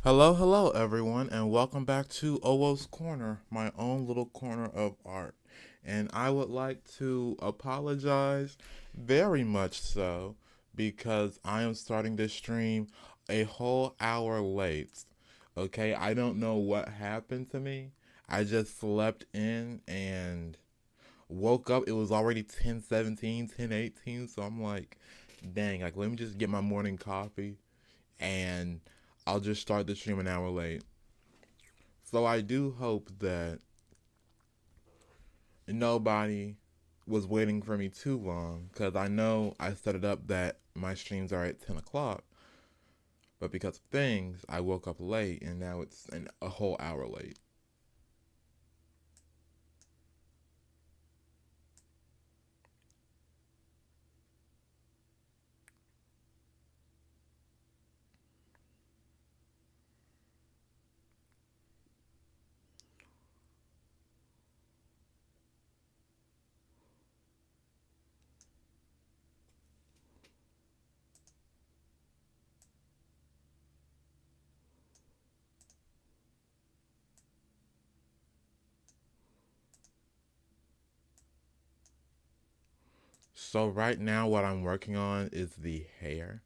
Hello, hello, everyone, and welcome back to Owoh's Corner, my own little corner of art. And I would like to apologize very much so because I am starting this stream a whole hour late. Okay, I don't know what happened to me. I just slept in and woke up. It was already 10:17, 10:18, so I'm like, dang, like let me just get my morning coffee and I'll just start the stream an hour late. So I do hope that nobody was waiting for me too long because I know I set it up that my streams are at 10 o'clock, but because of things, I woke up late and now it's a whole hour late. So right now, what I'm working on is the hair.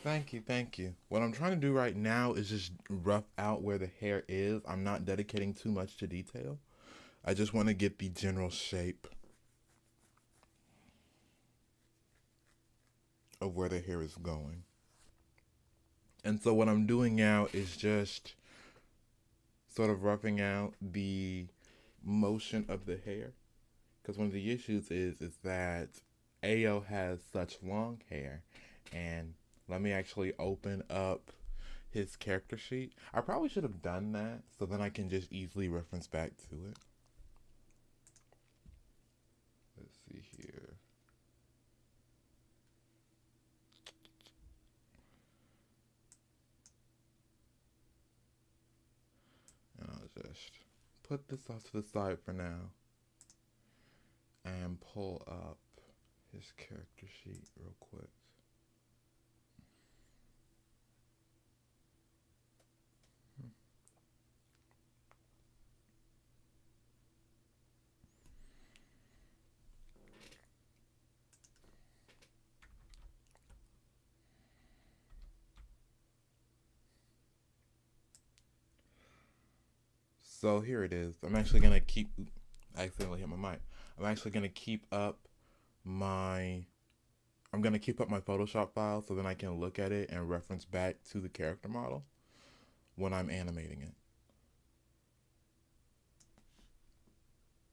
Thank you, thank you. What I'm trying to do right now is just rough out where the hair is. I'm not dedicating too much to detail. I just want to get the general shape of where the hair is going. And so what I'm doing now is just sort of roughing out the motion of the hair because one of the issues is that Ayo has such long hair. And let me actually open up his character sheet. I probably should have done that so then I can just easily reference back to it. Let's see here. And I'll just put this off to the side for now and pull up his character sheet real quick. So here it is. I'm actually gonna keep. I accidentally hit my mic. I'm actually gonna keep up my. I'm gonna keep up my Photoshop file so then I can look at it and reference back to the character model when I'm animating it.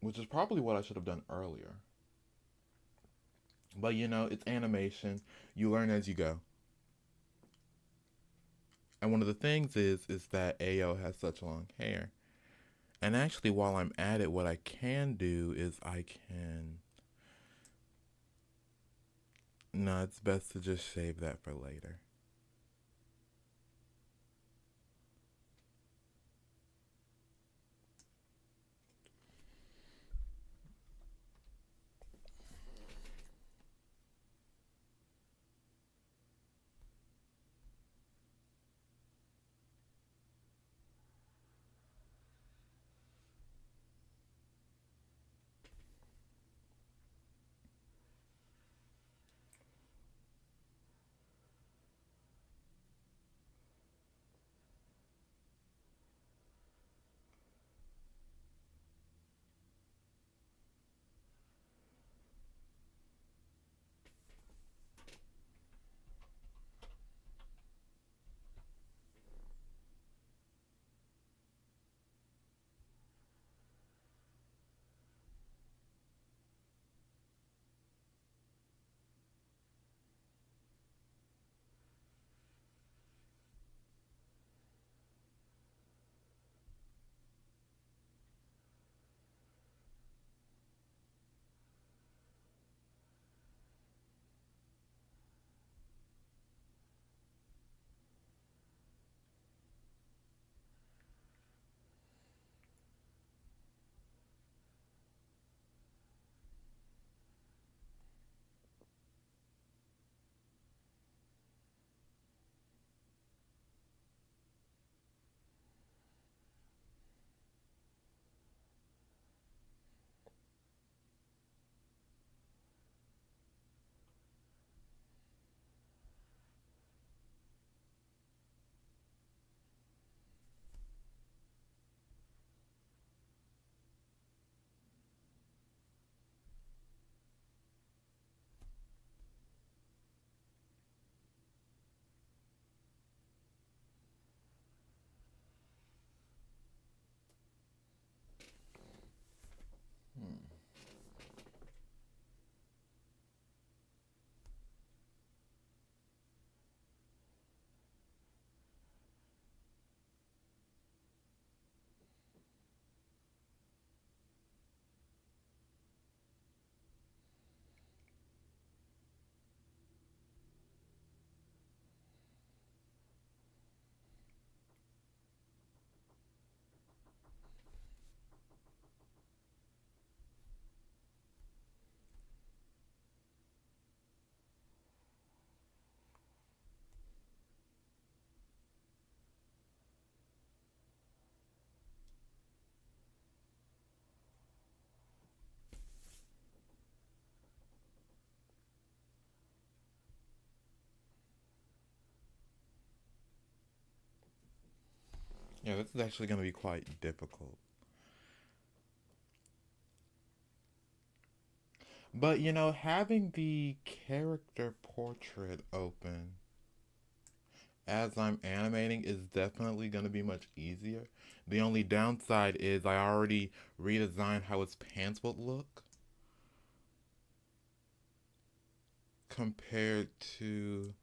Which is probably what I should have done earlier. But you know, it's animation. You learn as you go. And one of the things is that Ayo has such long hair. And actually, while I'm at it, what I can do is I can. No, it's best to just save that for later. Hmm. Yeah, this is actually going to be quite difficult. But you know, having the character portrait open as I'm animating is definitely going to be much easier. The only downside is I already redesigned how his pants would look. compared to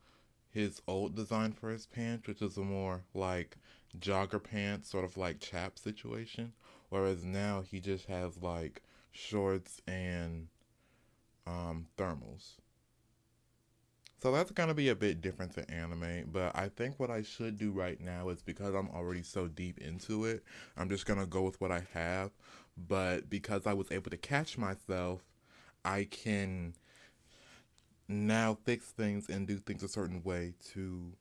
his old design for his pants, which is a more like jogger pants, sort of like chap situation. Whereas now he just has like shorts and thermals. So that's gonna be a bit different to anime, but I think what I should do right now is because I'm already so deep into it, I'm just gonna go with what I have. But because I was able to catch myself, I can now fix things and do things a certain way to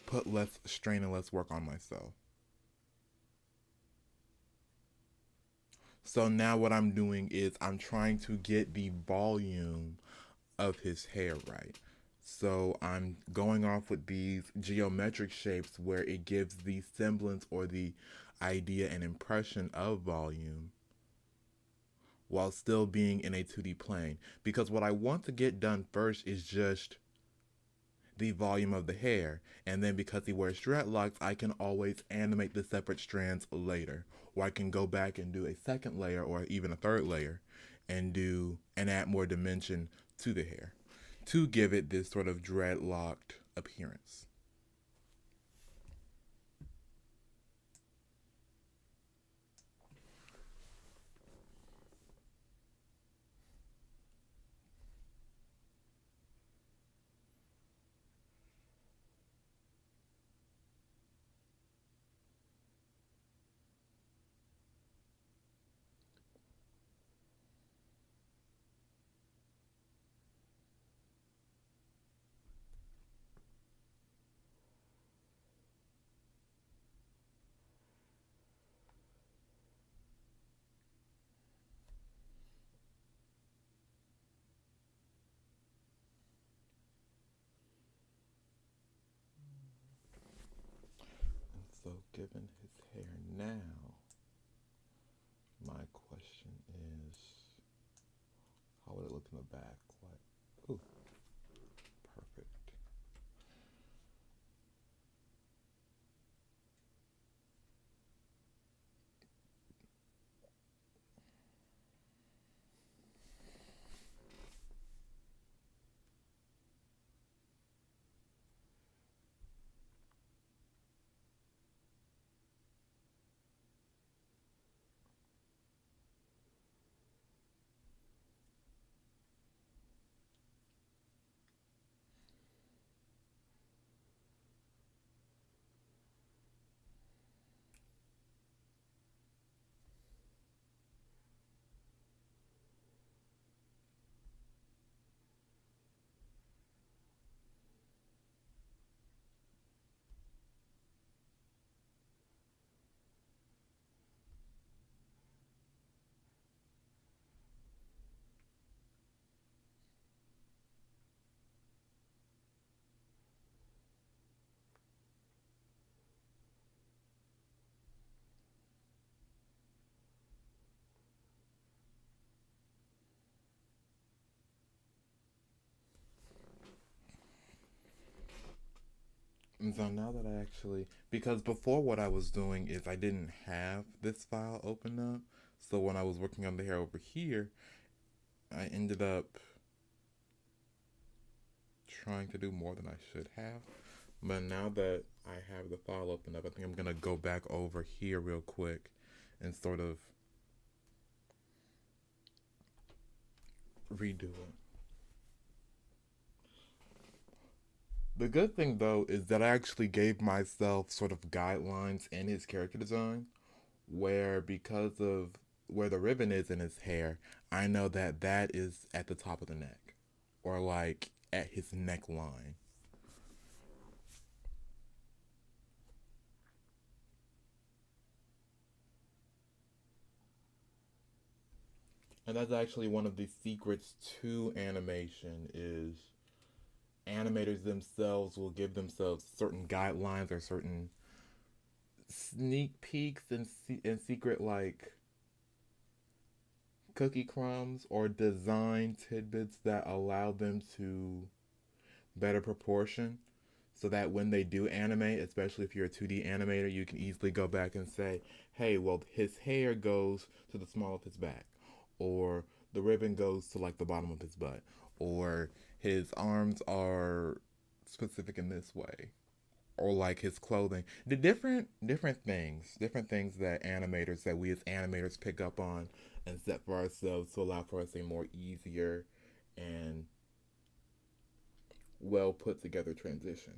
put less strain and less work on myself. So now what I'm doing is I'm trying to get the volume of his hair right. So I'm going off with these geometric shapes where it gives the semblance or the idea and impression of volume while still being in a 2D plane. Because what I want to get done first is just the volume of the hair. And then because he wears dreadlocks, I can always animate the separate strands later. Or I can go back and do a second layer or even a third layer and add more dimension to the hair to give it this sort of dreadlocked appearance. And so given his hair now, my question is how would it look in the back? Like, ooh, perfect. And so now that I actually, because before what I was doing is I didn't have this file open up. So when I was working on the hair over here, I ended up trying to do more than I should have. But now that I have the file open up, I think I'm going to go back over here real quick and sort of redo it. The good thing though is that I actually gave myself sort of guidelines in his character design where because of where the ribbon is in his hair, I know that that is at the top of the neck or like at his neckline. And that's actually one of the secrets to animation is animators themselves will give themselves certain guidelines or certain sneak peeks and secret like cookie crumbs or design tidbits that allow them to better proportion so that when they do animate, especially if you're a 2D animator, you can easily go back and say, hey, well, his hair goes to the small of his back, or the ribbon goes to like the bottom of his butt, or his arms are specific in this way, or like his clothing. The different things that animators that we as animators pick up on and set for ourselves to allow for us a more easier and well put together transition.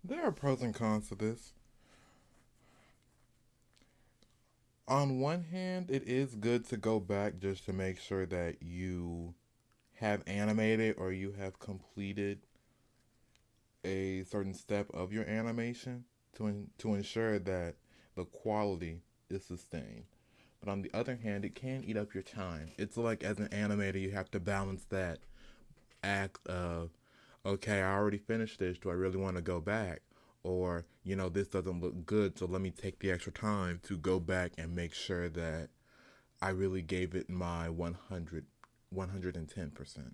There are pros and cons to this. On one hand, it is good to go back just to make sure that you have animated or you have completed a certain step of your animation to ensure that the quality is sustained. But on the other hand, it can eat up your time. It's like as an animator, you have to balance that act of, okay, I already finished this. Do I really want to go back? Or, this doesn't look good, so let me take the extra time to go back and make sure that I really gave it my 110%.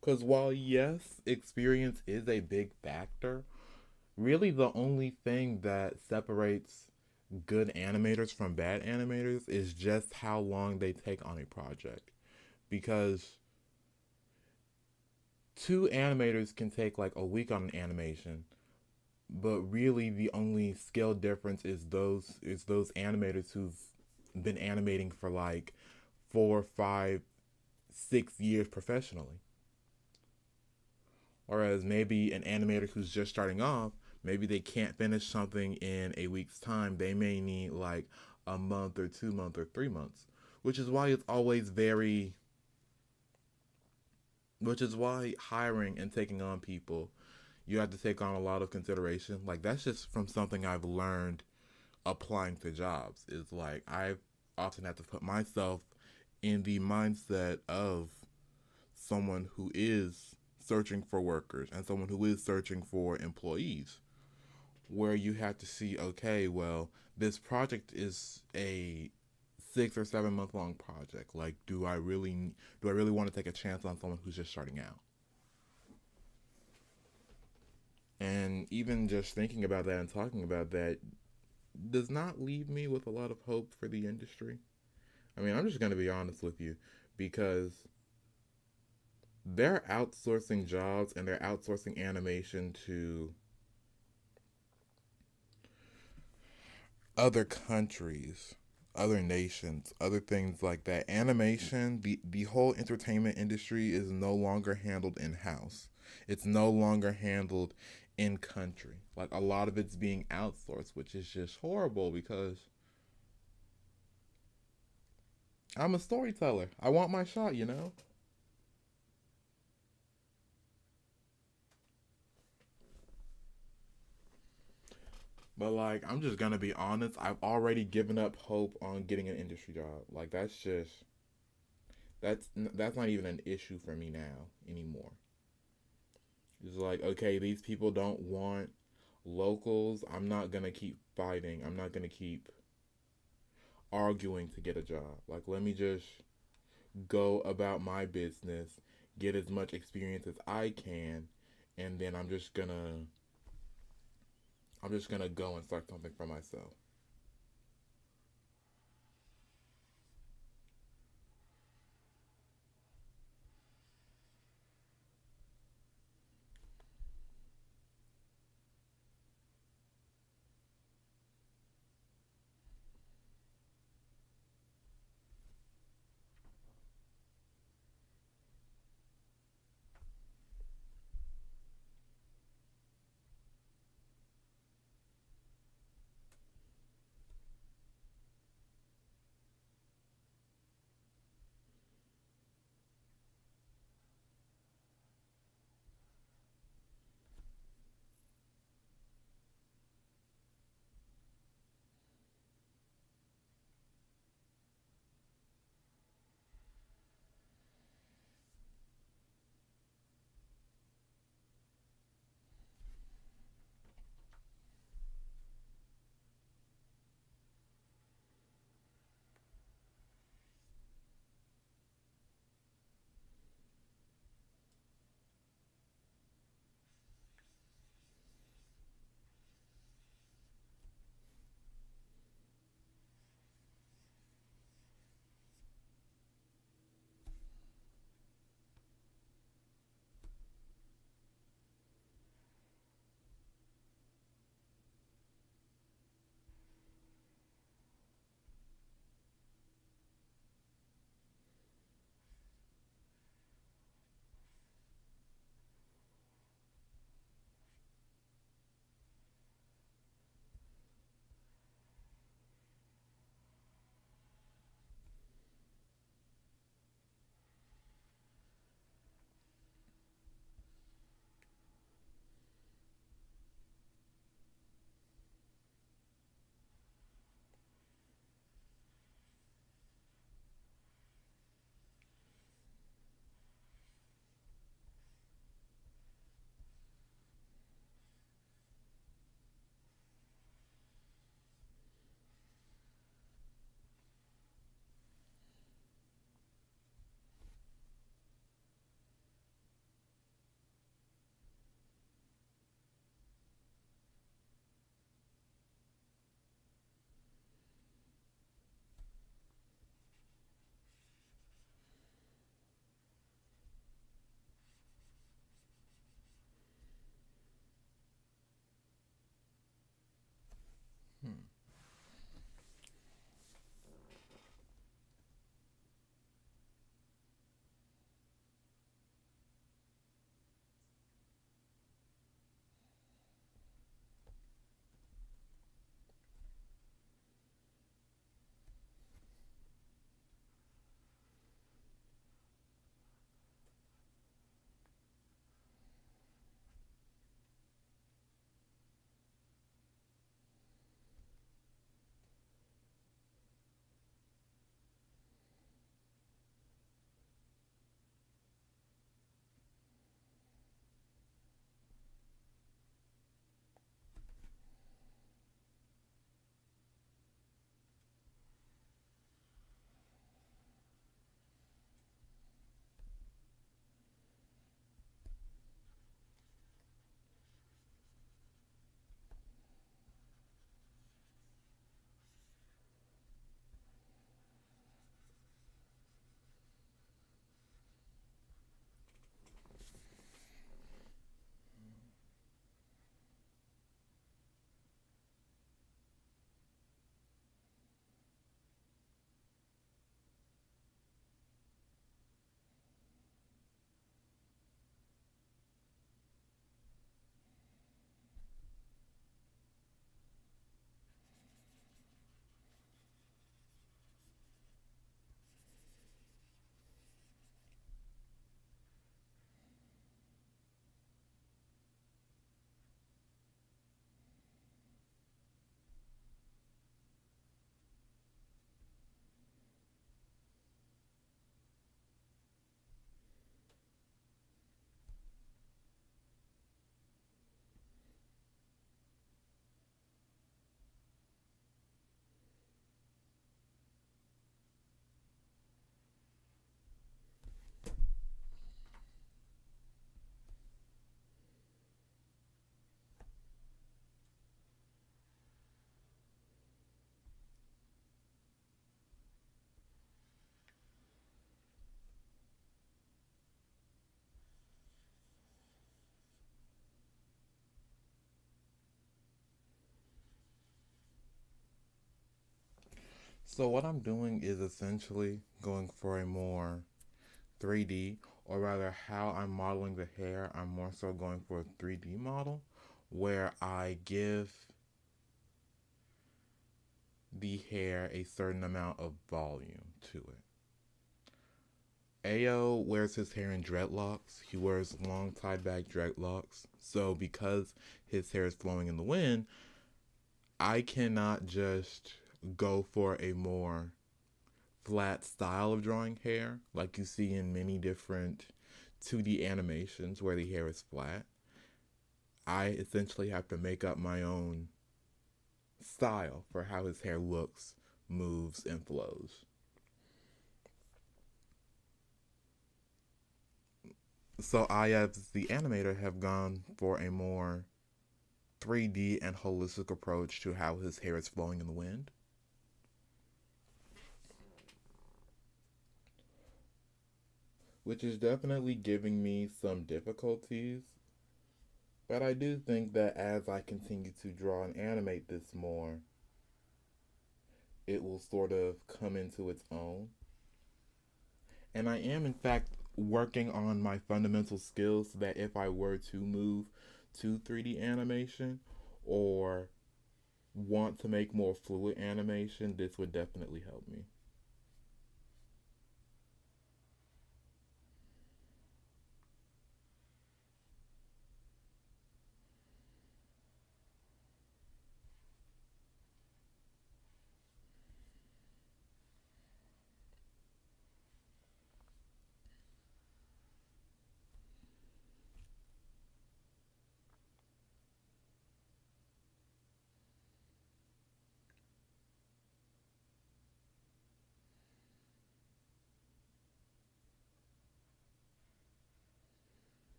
Because while, yes, experience is a big factor, really the only thing that separates good animators from bad animators is just how long they take on a project. Because two animators can take like a week on an animation, but really the only skill difference is those animators who've been animating for like 4, 5, 6 years professionally. Whereas maybe an animator who's just starting off, maybe they can't finish something in a week's time. They may need like a month or 2 months or 3 months, which is why it's always very, which is why hiring and taking on people, you have to take on a lot of consideration. Like that's just from something I've learned applying to jobs. Is like I often have to put myself in the mindset of someone who is searching for workers and someone who is searching for employees, where you have to see, okay, well, this project is a 6 or 7 month long project. Like, do I really want to take a chance on someone who's just starting out? And even just thinking about that and talking about that does not leave me with a lot of hope for the industry. I mean, I'm just going to be honest with you because they're outsourcing jobs and they're outsourcing animation to other countries, other nations, other things like that. Animation, the whole entertainment industry is no longer handled in house. It's no longer handled in country. Like a lot of it's being outsourced, which is just horrible because I'm a storyteller. I want my shot. But like, I'm just gonna be honest. I've already given up hope on getting an industry job. Like that's not even an issue for me now anymore. It's like, okay, these people don't want locals. I'm not gonna keep fighting. I'm not gonna keep arguing to get a job. Like, let me just go about my business, get as much experience as I can, and then I'm just gonna go and start something for myself. So what I'm doing is essentially going for a more 3D, or rather how I'm modeling the hair, I'm more so going for a 3D model where I give the hair a certain amount of volume to it. Ao wears his hair in dreadlocks. He wears long tied back dreadlocks. So because his hair is flowing in the wind, I cannot just go for a more flat style of drawing hair like you see in many different 2D animations where the hair is flat. I essentially have to make up my own style for how his hair looks, moves, and flows. So I, as the animator, have gone for a more 3D and holistic approach to how his hair is flowing in the wind. Which is definitely giving me some difficulties. But I do think that as I continue to draw and animate this more, it will sort of come into its own. And I am, in fact, working on my fundamental skills so that if I were to move to 3D animation or want to make more fluid animation, this would definitely help me.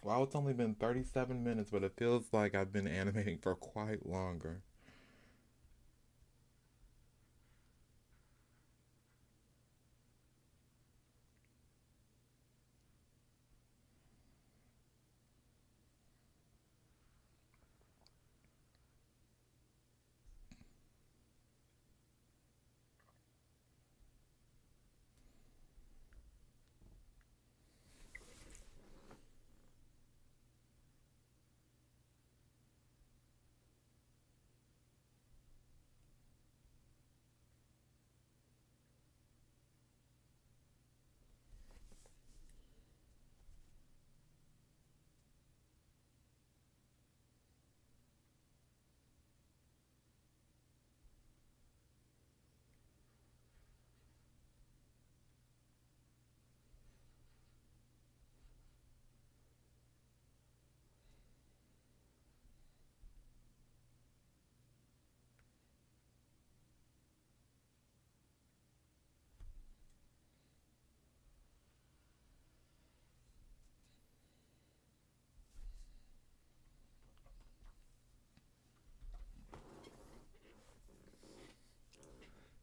Wow, it's only been 37 minutes, but it feels like I've been animating for quite longer.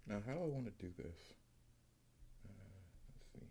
Now, how do I want to do this? Let's see.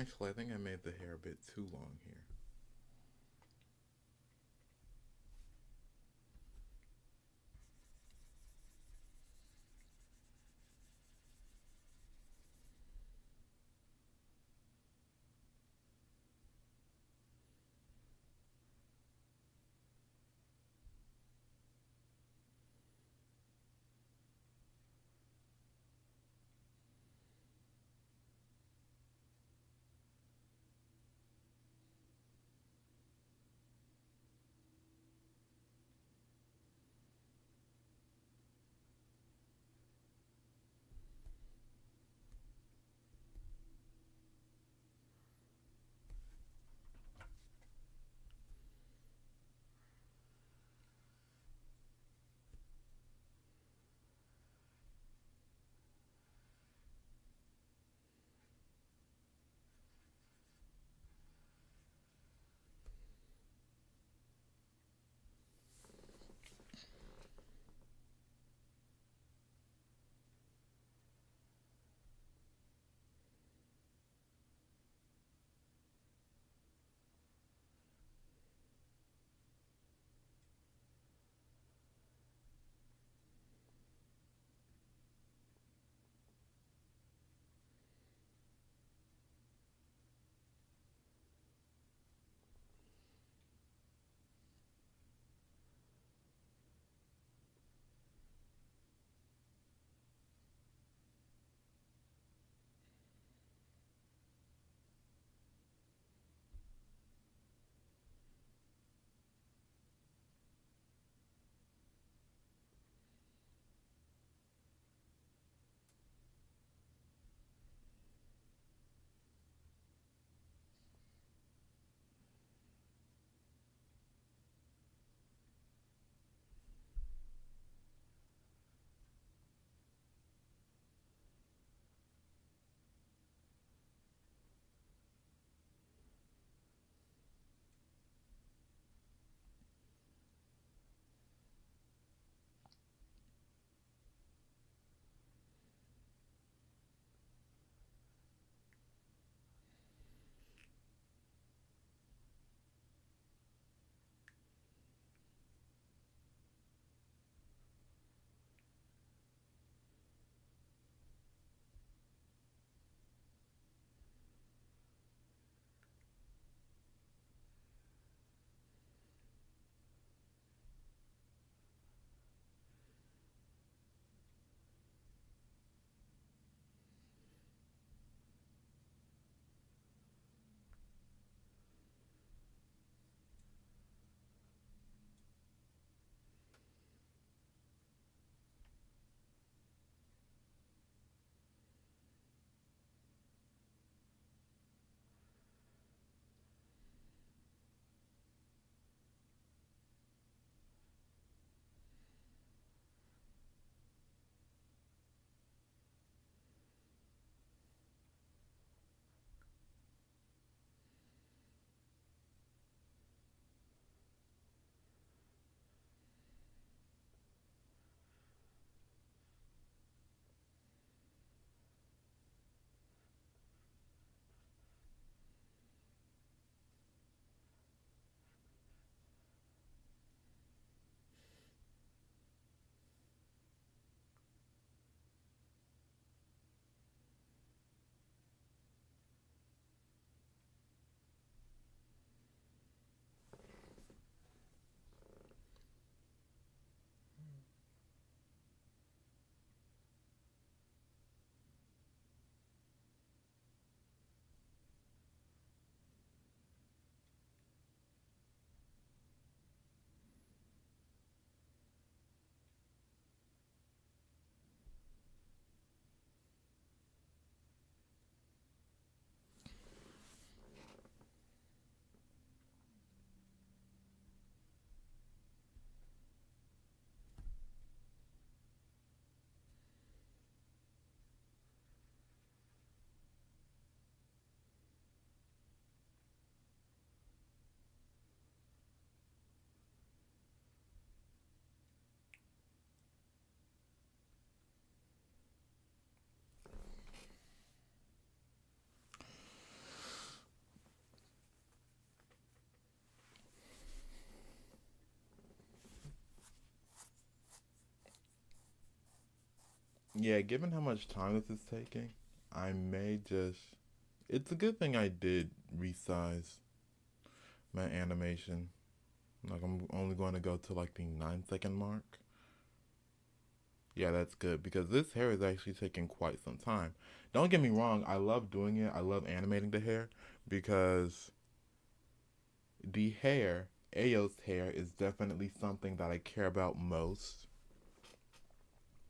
Actually, I think I made the hair a bit too long here. Yeah, given how much time this is taking, I may just. It's a good thing I did resize my animation. Like, I'm only going to go to like the 9 second mark. Yeah, that's good because this hair is actually taking quite some time. Don't get me wrong, I love doing it. I love animating the hair because the hair, Ayo's hair, is definitely something that I care about most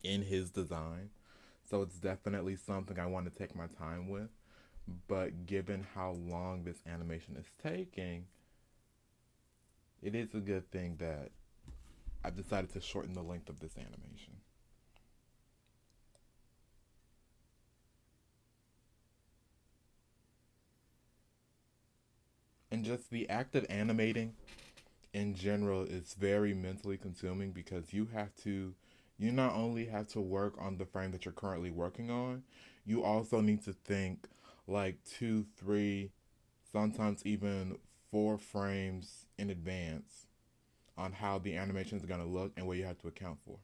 in his design. So it's definitely something I want to take my time with. But given how long this animation is taking, it is a good thing that I've decided to shorten the length of this animation. And just the act of animating in general is very mentally consuming because you not only have to work on the frame that you're currently working on, you also need to think like two, three, sometimes even 4 frames in advance on how the animation is going to look and what you have to account for.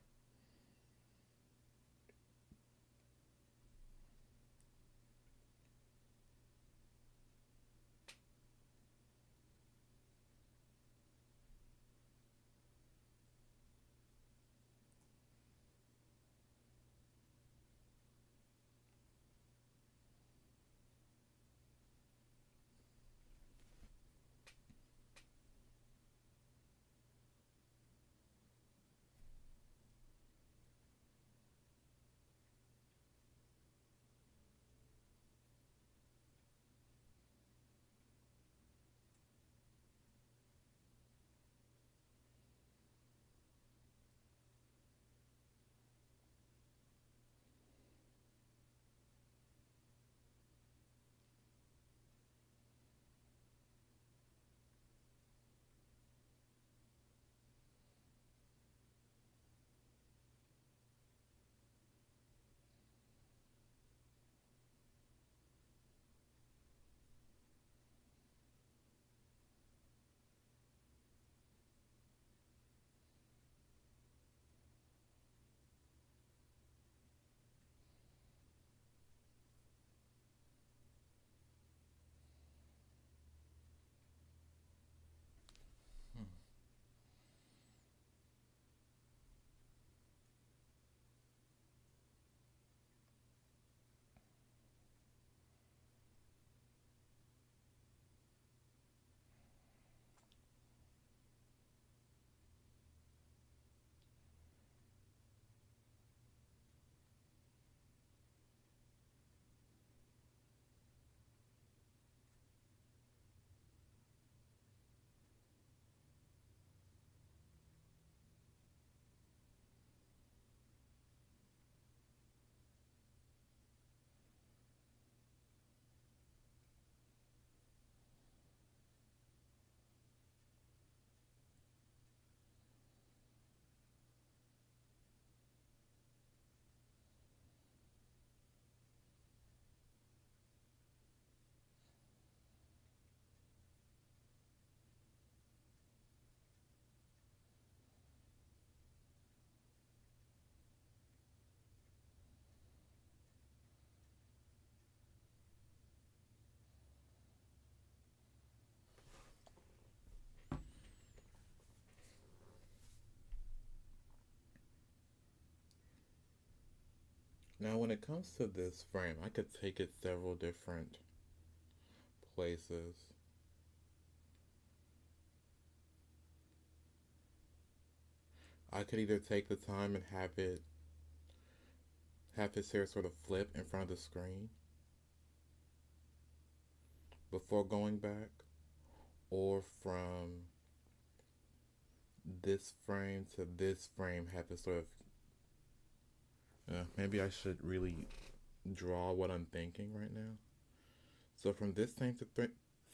Now, when it comes to this frame, I could take it several different places. I could either take the time and have his hair sort of flip in front of the screen before going back, or from this frame to this frame have it sort of. Maybe I should really draw what I'm thinking right now. So from this frame to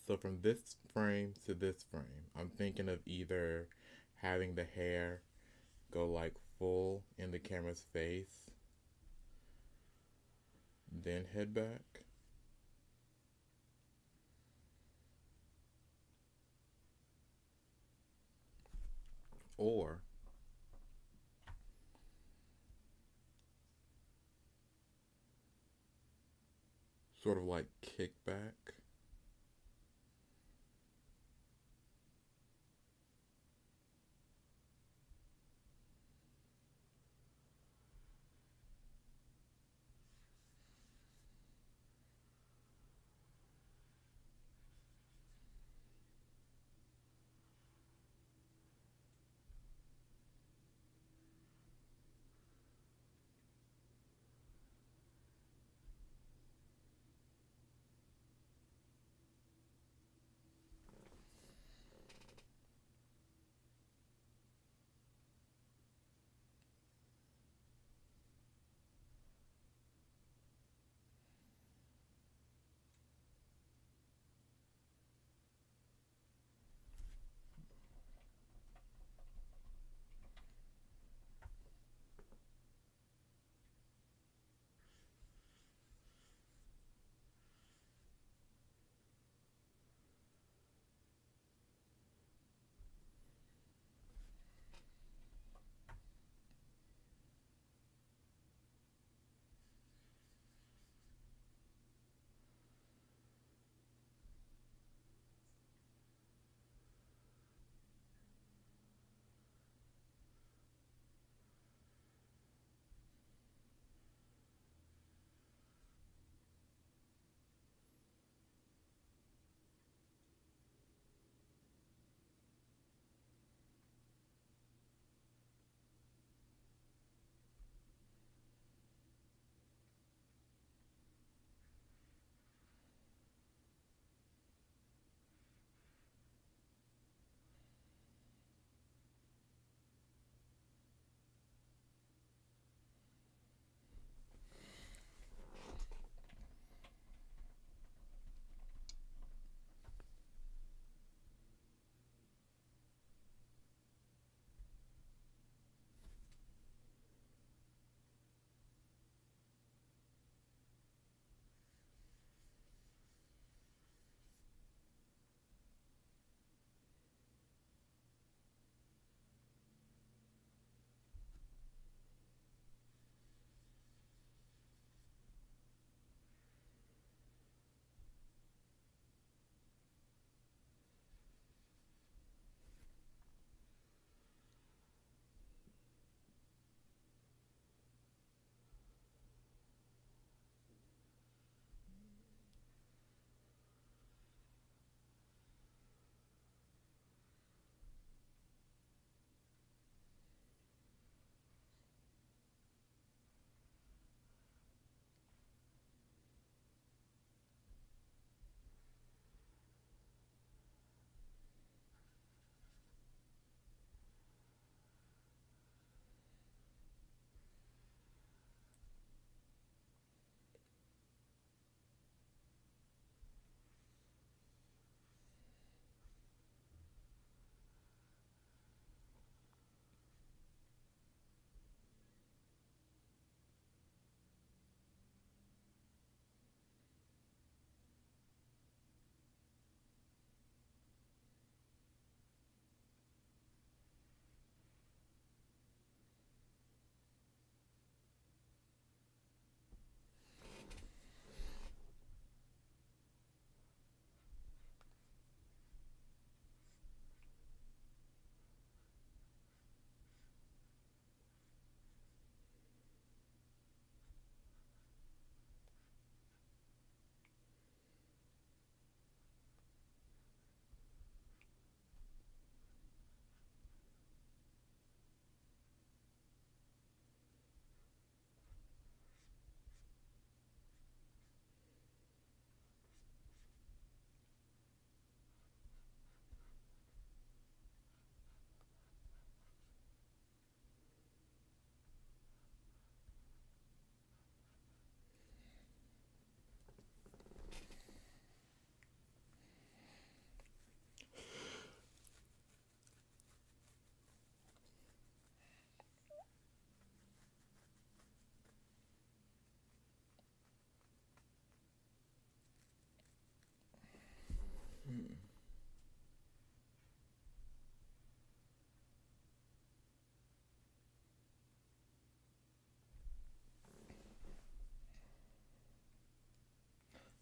so from this frame to this frame, I'm thinking of either having the hair go like full in the camera's face, then head back, or sort of like kickback.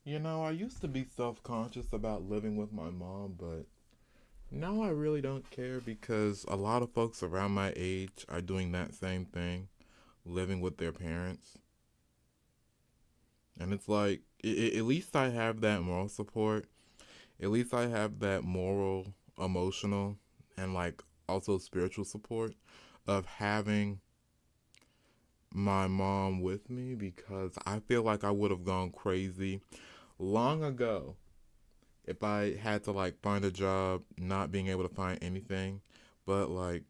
I used to be self conscious about living with my mom, but now I really don't care because a lot of folks around my age are doing that same thing, living with their parents. And it's like, at least I have that moral support. At least I have that moral, emotional, and like also spiritual support of having my mom with me because I feel like I would have gone crazy long ago if I had to like find a job, not being able to find anything. But like,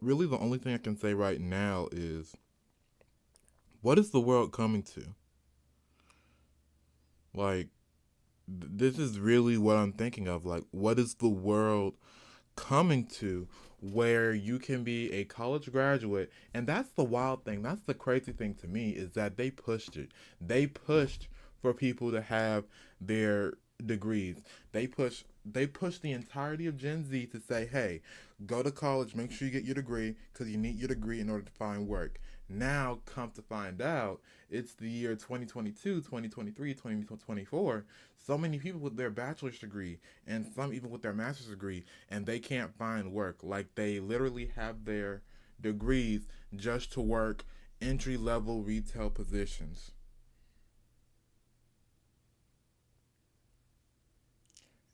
really, the only thing I can say right now is, what is the world coming to? Like, this is really what I'm thinking of. Like, what is the world coming to where you can be a college graduate? And that's the wild thing. That's the crazy thing to me is that they pushed it. They pushed for people to have their degrees. They pushed the entirety of Gen Z to say, "Hey, go to college, make sure you get your degree cuz you need your degree in order to find work." Now, come to find out, it's the year 2022, 2023, 2024. So many people with their bachelor's degree and some even with their master's degree, and they can't find work. Like they literally have their degrees just to work entry level retail positions.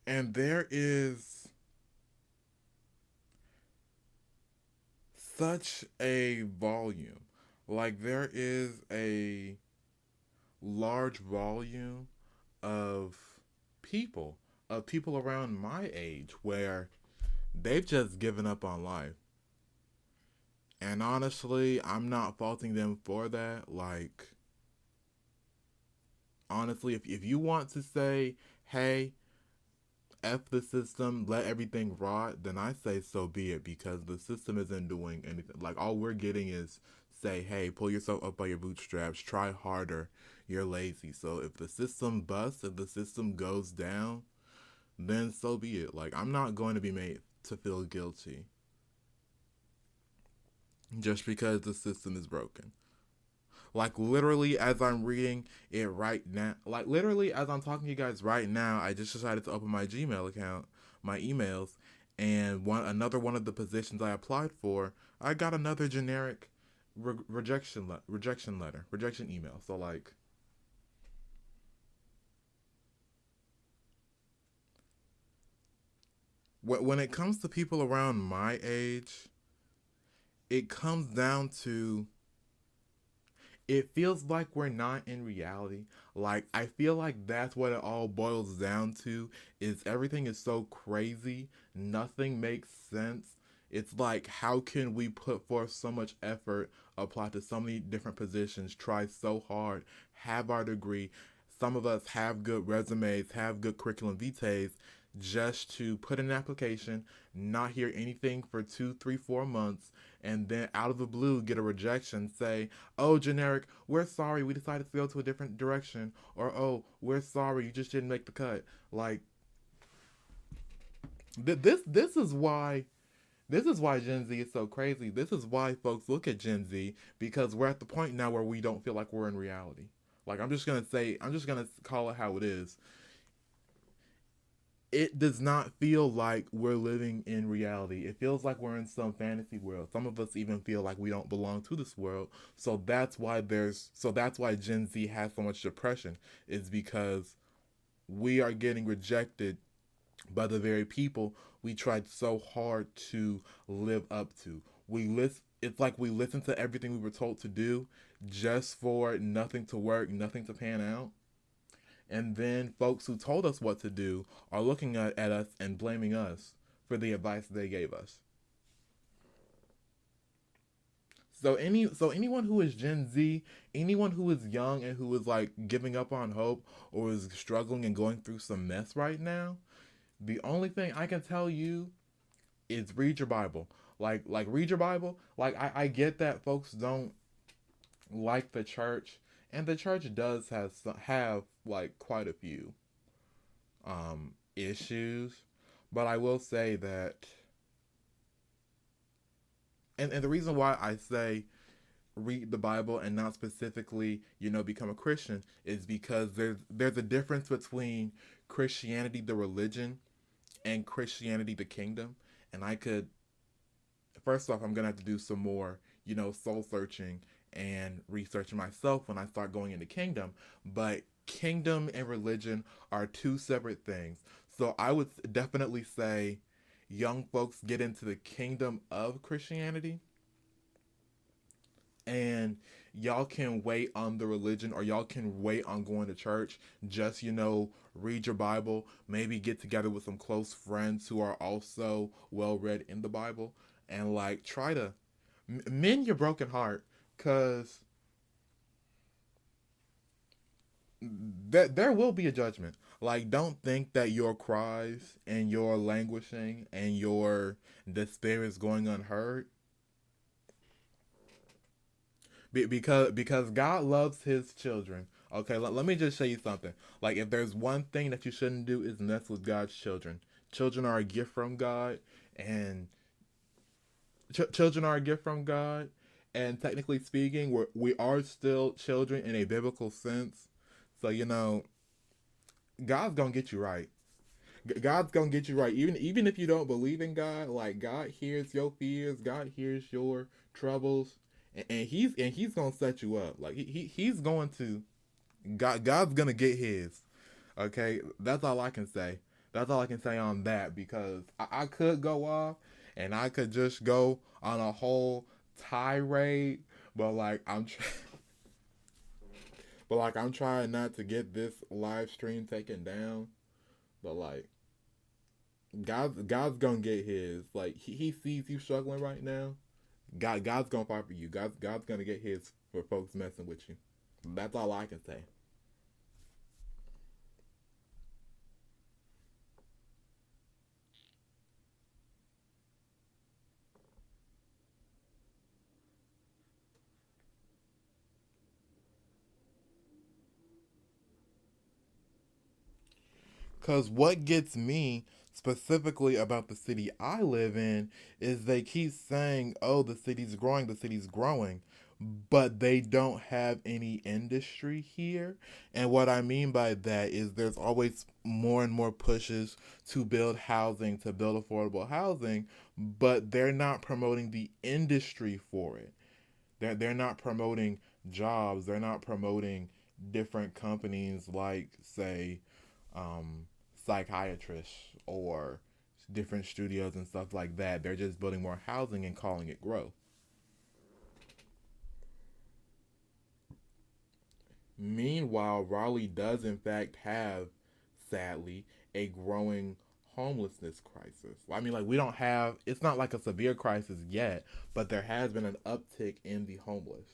And there is such a volume. Like there is a large volume of people, of people around my age where they've just given up on life. And honestly, I'm not faulting them for that. Like, honestly, if you want to say, hey, F the system, let everything rot, then I say so be it because the system isn't doing anything. Like, all we're getting is say, hey, pull yourself up by your bootstraps, try harder, you're lazy. So if the system busts, if the system goes down, then so be it. Like, I'm not going to be made to feel guilty just because the system is broken. Like literally as I'm reading it right now, like literally as I'm talking to you guys right now, I just decided to open my Gmail account, my emails, and another one of the positions I applied for, I got another generic rejection letter, rejection email. So like when it comes to people around my age, it comes down to it feels like we're not in reality. Like I feel like that's what it all boils down to is everything is so crazy, nothing makes sense. It's like how can we put forth so much effort, apply to so many different positions, try so hard, have our degree. Some of us have good resumes, have good curriculum vitae, just to put in an application, not hear anything for 2, 3, 4 months, and then out of the blue get a rejection, say, oh, generic, we're sorry, we decided to go to a different direction, or oh, we're sorry, you just didn't make the cut. Like this is why Gen Z is so crazy. This is why folks look at Gen Z because we're at the point now where we don't feel like we're in reality. Like I'm just gonna call it how it is. It does not feel like we're living in reality. It feels like we're in some fantasy world. Some of us even feel like we don't belong to this world. So that's why Gen Z has so much depression is because we are getting rejected by the very people we tried so hard to live up to. It's like we listen to everything we were told to do just for nothing to work, nothing to pan out. And then folks who told us what to do are looking at us and blaming us for the advice they gave us. So anyone who is Gen Z, anyone who is young and who is like giving up on hope or is struggling and going through some mess right now, the only thing I can tell you is read your Bible. Like read your Bible. Like I get that folks don't like the church, and the church does have like quite a few issues. But I will say that, and the reason why I say read the Bible and not specifically, become a Christian is because there's a difference between Christianity the religion and Christianity the kingdom. And I could first off, I'm gonna have to do some more, soul searching and researching myself when I start going into kingdom. But kingdom and religion are two separate things. So I would definitely say young folks get into the kingdom of Christianity, and y'all can wait on the religion, or y'all can wait on going to church. Just, read your Bible, maybe get together with some close friends who are also well read in the Bible, and like try to mend your broken heart, because there will be a judgment. Like, don't think that your cries and your languishing and your despair is going unheard. Because God loves His children. Okay, let me just show you something. Like, if there's one thing that you shouldn't do is mess with God's children. Children are a gift from God, and children are a gift from God. And technically speaking, we are still children in a biblical sense. So God's gonna get you right. God's gonna get you right. Even if you don't believe in God, like God hears your fears, God hears your troubles, and He's gonna set you up. Like He's going to God's gonna get His. Okay, that's all I can say. That's all I can say on that, because I could go off and I could just go on a whole tirade, but I'm trying not to get this live stream taken down. But like God's gonna get His. Like he sees you struggling right now. God's gonna fight for you. God's gonna get His for folks messing with you. That's all I can say. Because what gets me specifically about the city I live in is they keep saying, oh, the city's growing, but they don't have any industry here. And what I mean by that is there's always more and more pushes to build housing, to build affordable housing, but they're not promoting the industry for it. They're not promoting jobs, they're not promoting different companies like, say, um, psychiatrists or different studios and stuff like that. They're just building more housing and calling it growth. Meanwhile, Raleigh does in fact have, sadly, a growing homelessness crisis. I mean, like, we don't have, it's not like a severe crisis yet, but there has been an uptick in the homeless.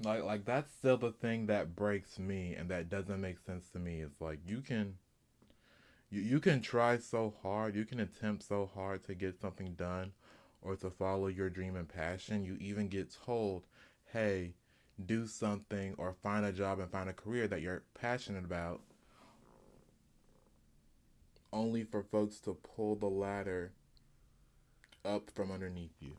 Like that's still the thing that breaks me and that doesn't make sense to me. It's like you can try so hard, you can attempt so hard to get something done or to follow your dream and passion. You even get told, "Hey, do something or find a job and find a career that you're passionate about," only for folks to pull the ladder up from underneath you.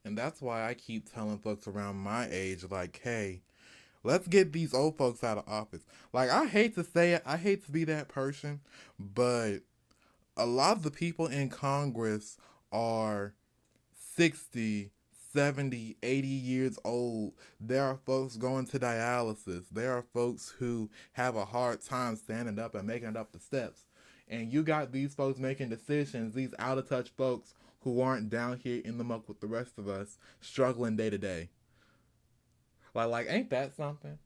And that's why I keep telling folks around my age, like, hey, let's get these old folks out of office. Like, I hate to say it, I hate to be that person, but a lot of the people in Congress are 60, 70, 80 years old. There are folks going to dialysis. There are folks who have a hard time standing up and making it up the steps. And you got these folks making decisions, these out of touch folks who aren't down here in the muck with the rest of us, struggling day to day. Ain't that something?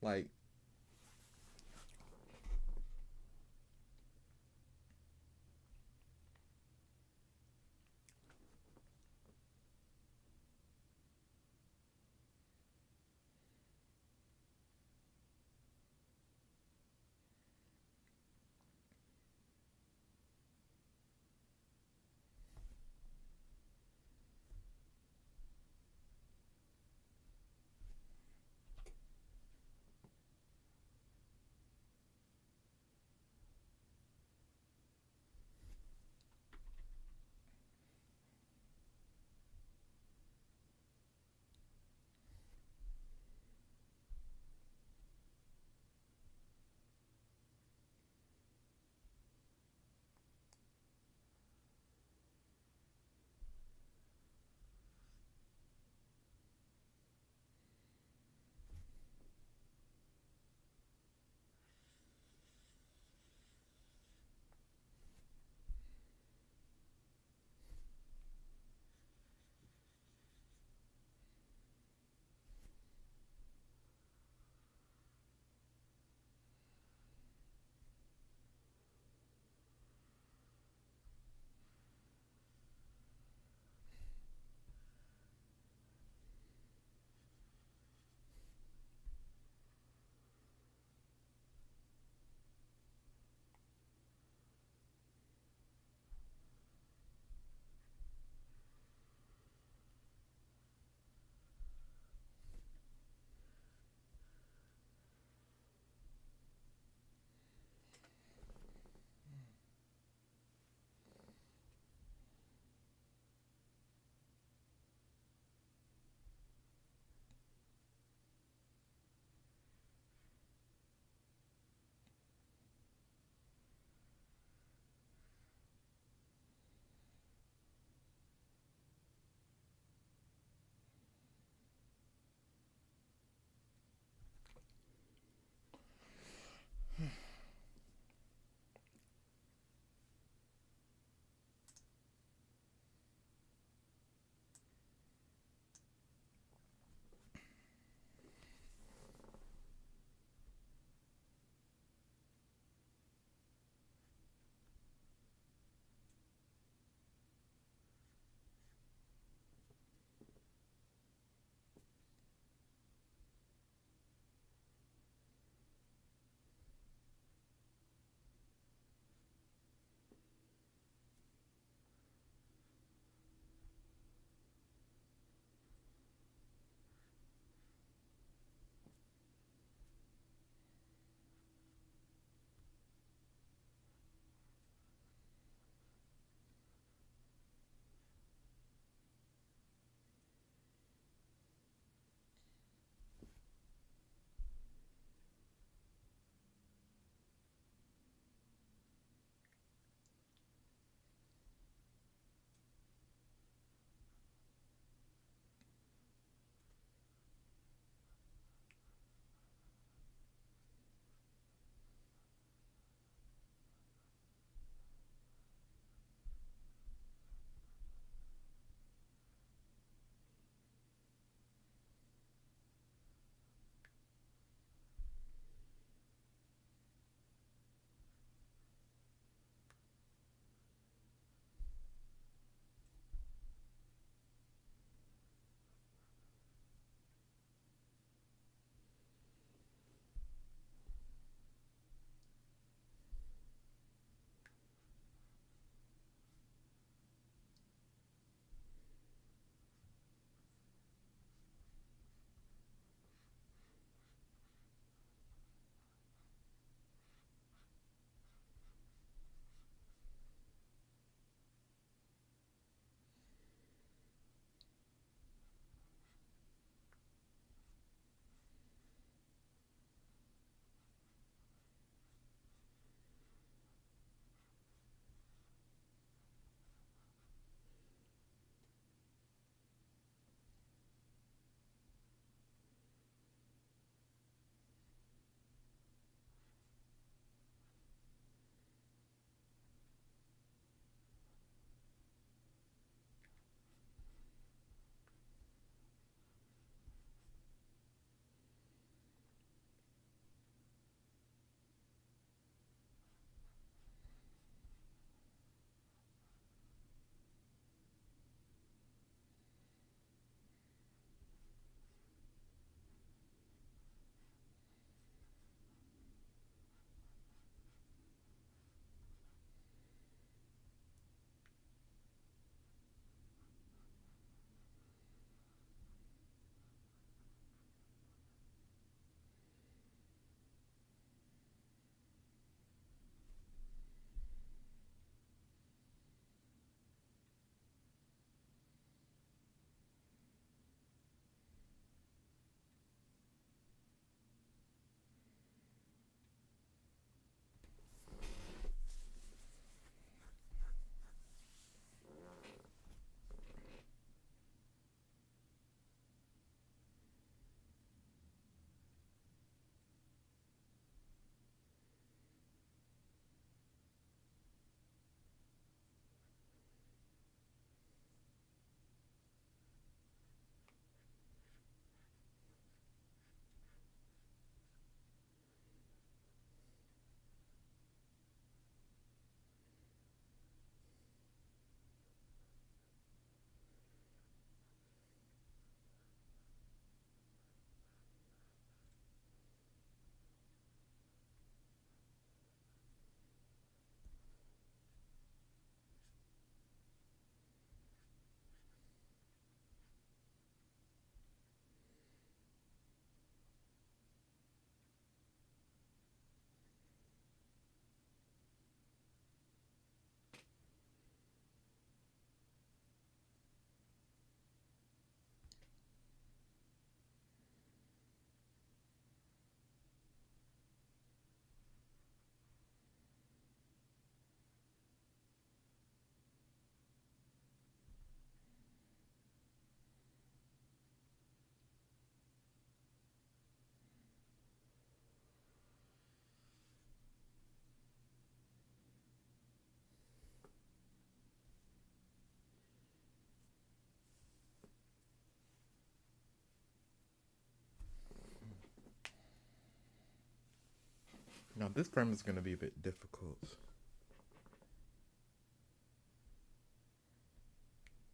Now this frame is going to be a bit difficult.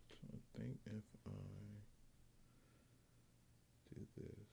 So I think if I do this.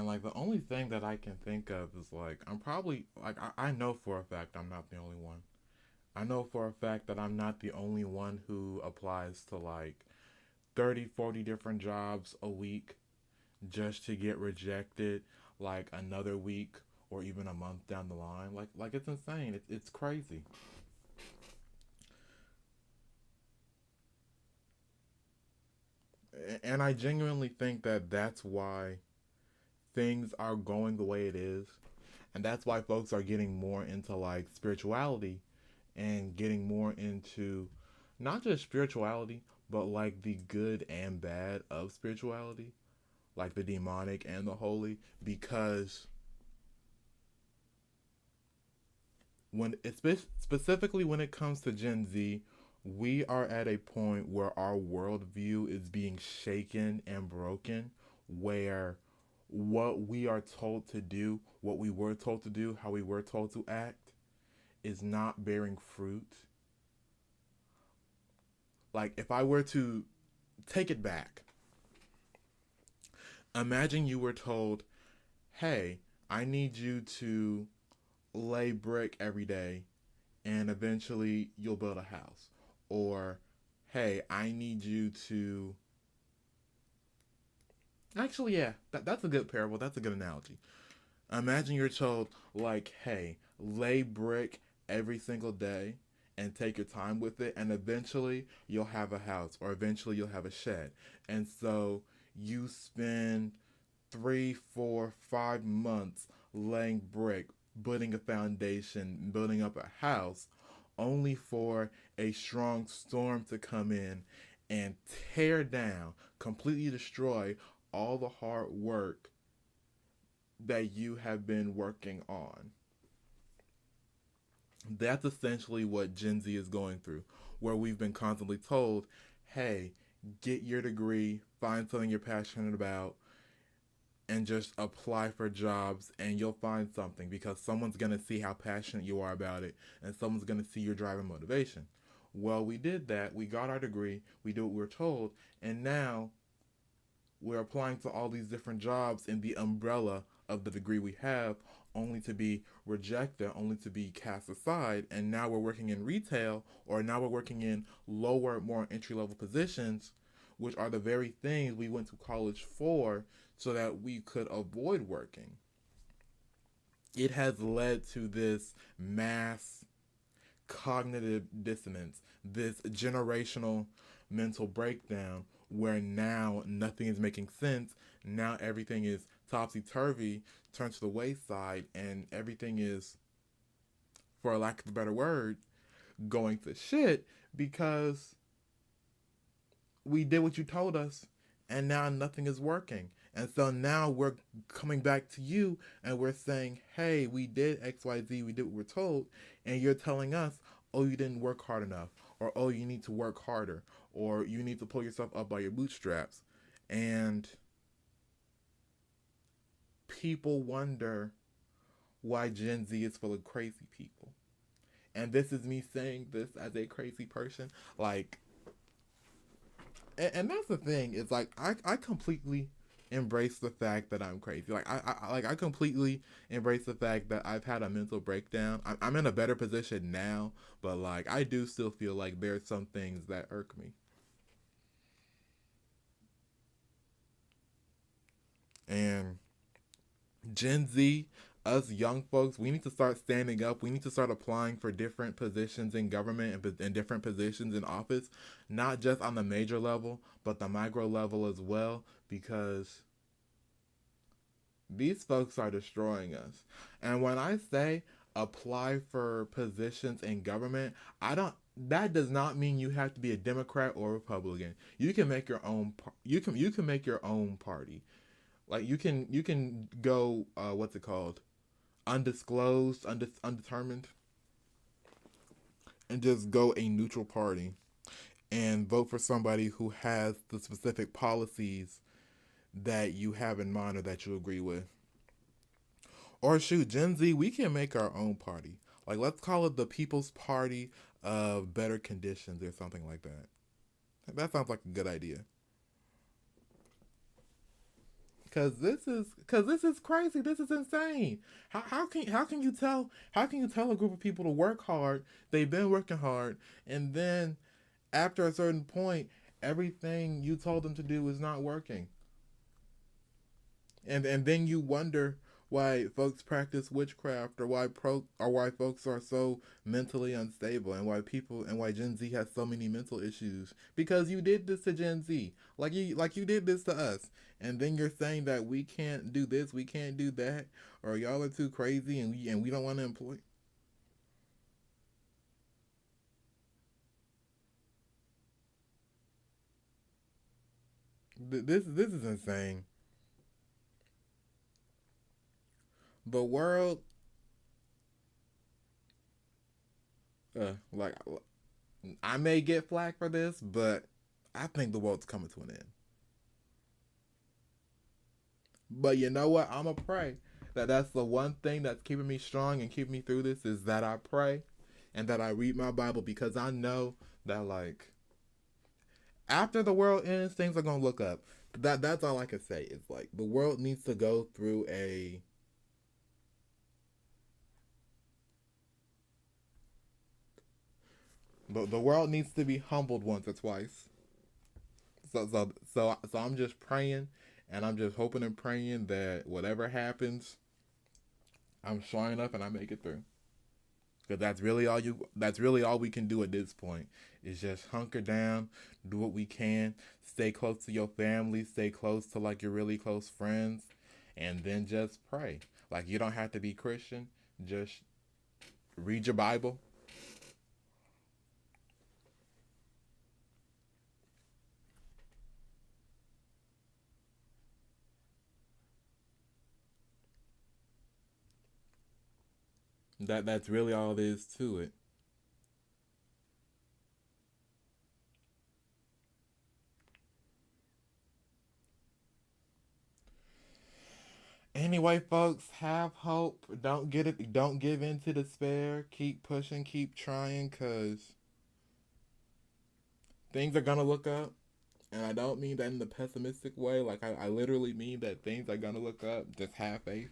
And like the only thing that I can think of is like I'm probably like I know for a fact I'm not the only one. I know for a fact that I'm not the only one who applies to like 30, 40 different jobs a week just to get rejected like another week or even a month down the line. Like it's insane. It's crazy. And I genuinely think that that's why things are going the way it is. And that's why folks are getting more into like spirituality and getting more into not just spirituality, but like the good and bad of spirituality, like the demonic and the holy, because when it's specifically when it comes to Gen Z, we are at a point where our worldview is being shaken and broken, where what we are told to do, what we were told to do, how we were told to act, is not bearing fruit. Like, if I were to take it back, imagine you were told, hey, I need you to lay brick every day and eventually you'll build a house. Or, hey, I need you to. Actually, yeah, that's a good parable. That's a good analogy. Imagine you're told, like, hey, lay brick every single day and take your time with it, and eventually you'll have a house or eventually you'll have a shed. And so you spend 3, 4, 5 months laying brick, building a foundation, building up a house, only for a strong storm to come in and tear down, completely destroy all the hard work that you have been working on. That's essentially what Gen Z is going through, where we've been constantly told, hey, get your degree, find something you're passionate about, and just apply for jobs and you'll find something because someone's going to see how passionate you are about it and someone's going to see your drive and motivation. Well, we did that. We got our degree. We did what we were told. And now we're applying to all these different jobs in the umbrella of the degree we have, only to be rejected, only to be cast aside. And now we're working in retail, or now we're working in lower, more entry level positions, which are the very things we went to college for so that we could avoid working. It has led to this mass cognitive dissonance, this generational mental breakdown where now nothing is making sense. Now everything is topsy turvy, turned to the wayside, and everything is, for lack of a better word, going to shit because we did what you told us and now nothing is working. And so now we're coming back to you and we're saying, hey, we did XYZ, we did what we're told, and you're telling us, oh, you didn't work hard enough, or oh, you need to work harder, or you need to pull yourself up by your bootstraps. And people wonder why Gen Z is full of crazy people. And this is me saying this as a crazy person. Like, and that's the thing, is like I completely embrace the fact that I'm crazy. Like I completely embrace the fact that I've had a mental breakdown. I'm in a better position now, but like I do still feel like there's some things that irk me. And Gen Z, us young folks, we need to start standing up. We need to start applying for different positions in government and different positions in office, not just on the major level, but the micro level as well, because these folks are destroying us. And when I say apply for positions in government, I don't. That does not mean you have to be a Democrat or Republican. You can make your own. You can make your own party. Like you can go. What's it called? Undisclosed, undetermined, and just go a neutral party and vote for somebody who has the specific policies that you have in mind or that you agree with. Or shoot, Gen Z, we can make our own party. Like let's call it the People's Party of Better Conditions or something like that. That sounds like a good idea. Cause this is crazy. This is insane. How can you tell a group of people to work hard? They've been working hard, and then after a certain point, everything you told them to do is not working, and then you wonder why folks practice witchcraft, or why folks are so mentally unstable, and why Gen Z has so many mental issues, because you did this to Gen Z, like you did this to us, and then you're saying that we can't do this, we can't do that, or y'all are too crazy, and we don't want to employ. This is insane. The world, like, I may get flack for this, but I think the world's coming to an end. But you know what? I'ma pray that that's the one thing that's keeping me strong and keeping me through this, is that I pray and that I read my Bible, because I know that, like, after the world ends, things are gonna look up. That's all I can say. It's like the world needs to go through a the world needs to be humbled once or twice. So I'm just praying, and I'm just hoping and praying that whatever happens, I'm strong enough and I make it through. Because that's really all we can do at this point, is just hunker down, do what we can, stay close to your family, stay close to, like, your really close friends, and then just pray. Like, you don't have to be Christian, just read your Bible. That's really all there is to it. Anyway, folks, have hope. Don't give in to despair. Keep pushing, keep trying, cause things are gonna look up. And I don't mean that in the pessimistic way. Like, I literally mean that things are gonna look up. Just have faith.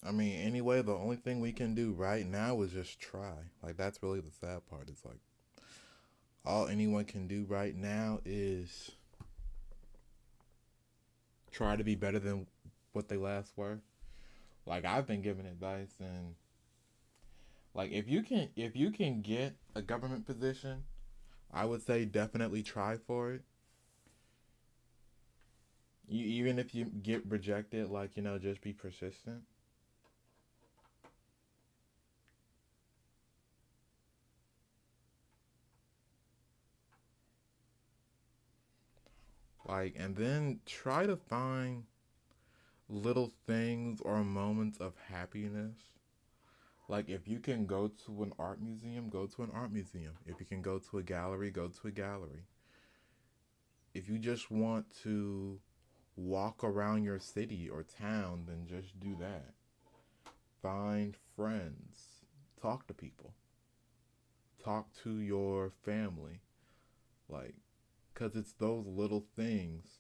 I mean, anyway, the only thing we can do right now is just try. Like, that's really the sad part. It's like, all anyone can do right now is try to be better than what they last were. Like, I've been given advice, and like, if you can get a government position, I would say definitely try for it. Even if you get rejected, like, just be persistent. Like, and then try to find little things or moments of happiness. Like, if you can go to an art museum, go to an art museum. If you can go to a gallery, go to a gallery. If you just want to walk around your city or town, then just do that. Find friends, talk to people, talk to your family. Like, because it's those little things,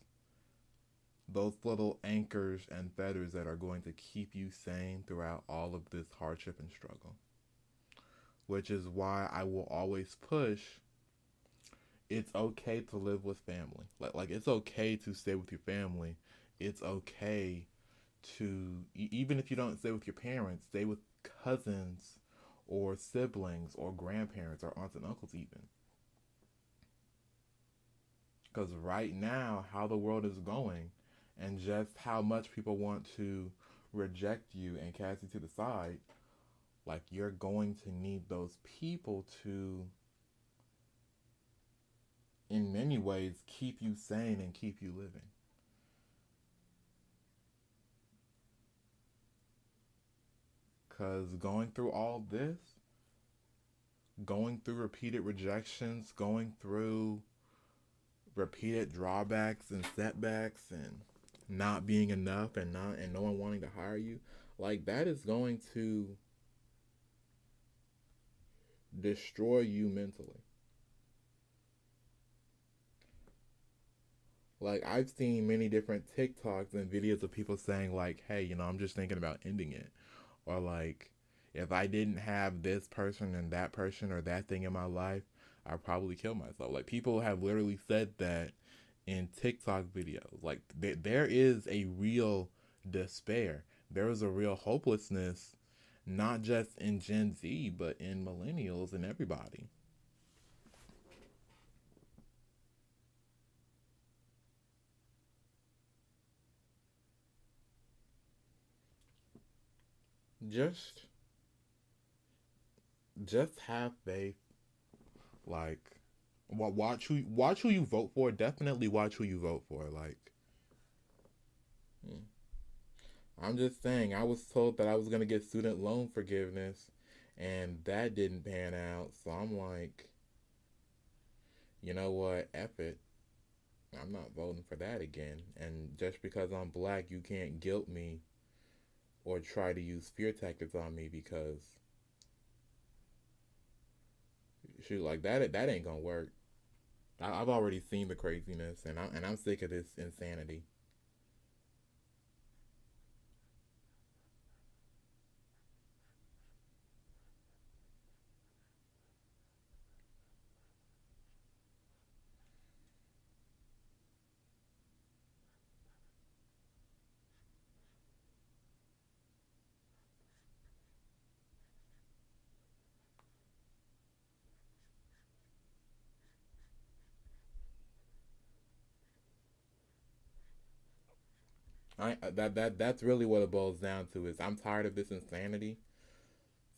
those little anchors and feathers that are going to keep you sane throughout all of this hardship and struggle. Which is why I will always push it's okay to live with family. Like it's okay to stay with your family. It's okay to even if you don't stay with your parents, stay with cousins or siblings or grandparents or aunts and uncles even. Because right now, how the world is going, and just how much people want to reject you and cast you to the side, like you're going to need those people to, in many ways, keep you sane and keep you living. Because going through all this, going through repeated rejections, going through repeated drawbacks and setbacks and not being enough and no one wanting to hire you, like that is going to destroy you mentally. Like I've seen many different TikToks and videos of people saying like, "Hey, I'm just thinking about ending it," or like, "If I didn't have this person and that person or that thing in my life, I'd probably kill myself." Like people have literally said that in TikTok videos. Like there is a real despair. There is a real hopelessness, not just in Gen Z, but in millennials and everybody. Just just have faith. Like watch who you vote for. Definitely watch who you vote for. Like I'm just saying, I was told that I was gonna get student loan forgiveness, and that didn't pan out. So I'm like, you know what? F it. I'm not voting for that again. And just because I'm black, you can't guilt me or try to use fear tactics on me because shoot, like that ain't gonna work. I've already seen the craziness, and I'm sick of this insanity. That's really what it boils down to. Is I'm tired of this insanity.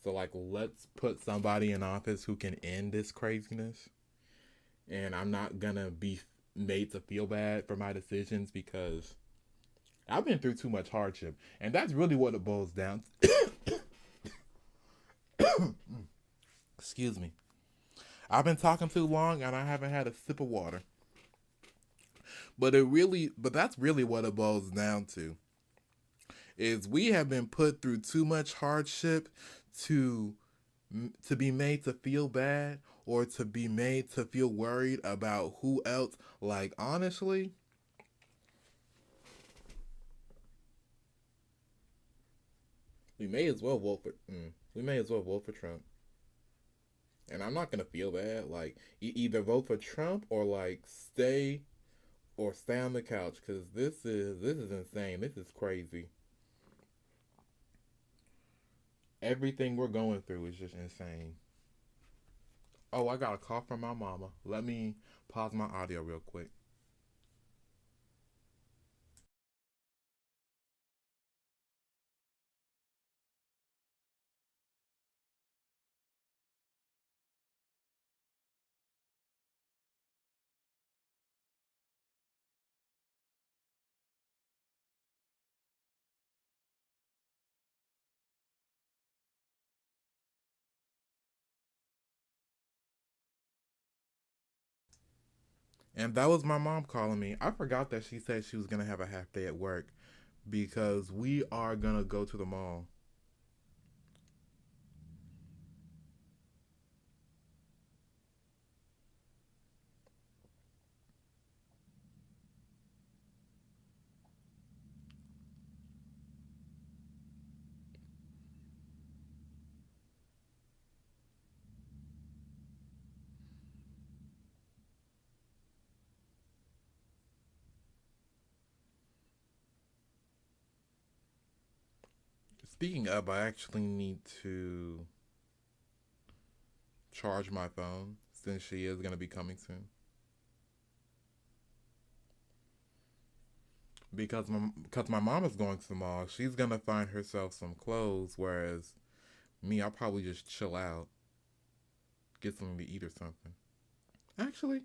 So like, let's put somebody in office who can end this craziness, and I'm not gonna be made to feel bad for my decisions because I've been through too much hardship, and that's really what it boils down to. Excuse me. I've been talking too long, and I haven't had a sip of water. But that's really what it boils down to. Is we have been put through too much hardship to to be made to feel bad or to be made to feel worried about who else. Like honestly, We may as well vote for. We may as well vote for Trump. And I'm not gonna feel bad. Like either vote for Trump or like stay on the couch because this is insane. This is crazy. Everything we're going through is just insane. Oh, I got a call from my mama. Let me pause my audio real quick. And that was my mom calling me. I forgot that she said she was gonna have a half day at work because we are gonna go to the mall. Speaking of, I actually need to charge my phone since she is gonna be coming soon. Because my mom is going to the mall. She's gonna find herself some clothes, whereas me, I'll probably just chill out, get something to eat or something. Actually,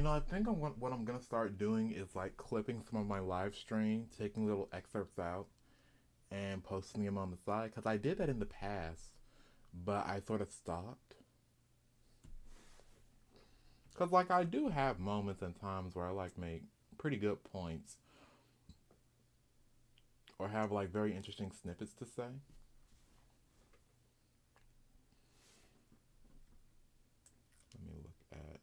I think what I'm gonna start doing is like clipping some of my live stream, taking little excerpts out, and posting them on the side. Because I did that in the past, but I sort of stopped. Because like I do have moments and times where I like make pretty good points or have like very interesting snippets to say. Let me look at.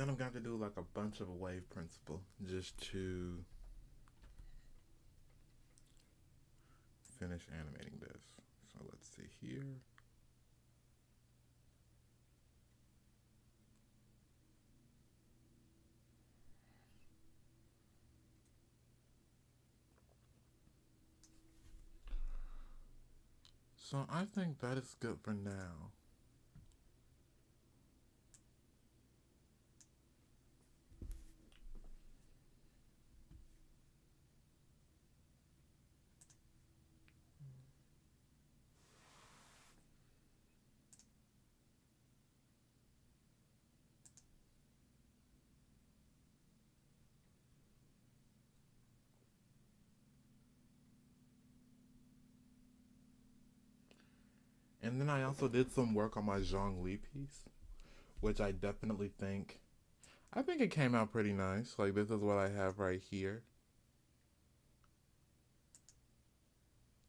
then I'm going to do like a bunch of wave principle just to finish animating this. So let's see here. So I think that is good for now. And then I also did some work on my Zhongli piece, which I think it came out pretty nice. Like this is what I have right here.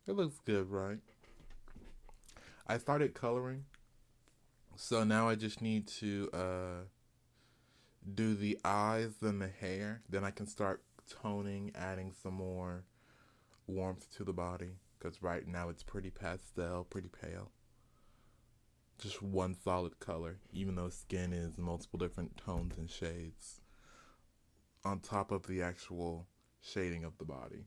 It looks good, right? I started coloring, so now I just need to do the eyes and the hair. Then I can start toning, adding some more warmth to the body. Because right now it's pretty pastel, pretty pale. Just one solid color, even though skin is multiple different tones and shades on top of the actual shading of the body.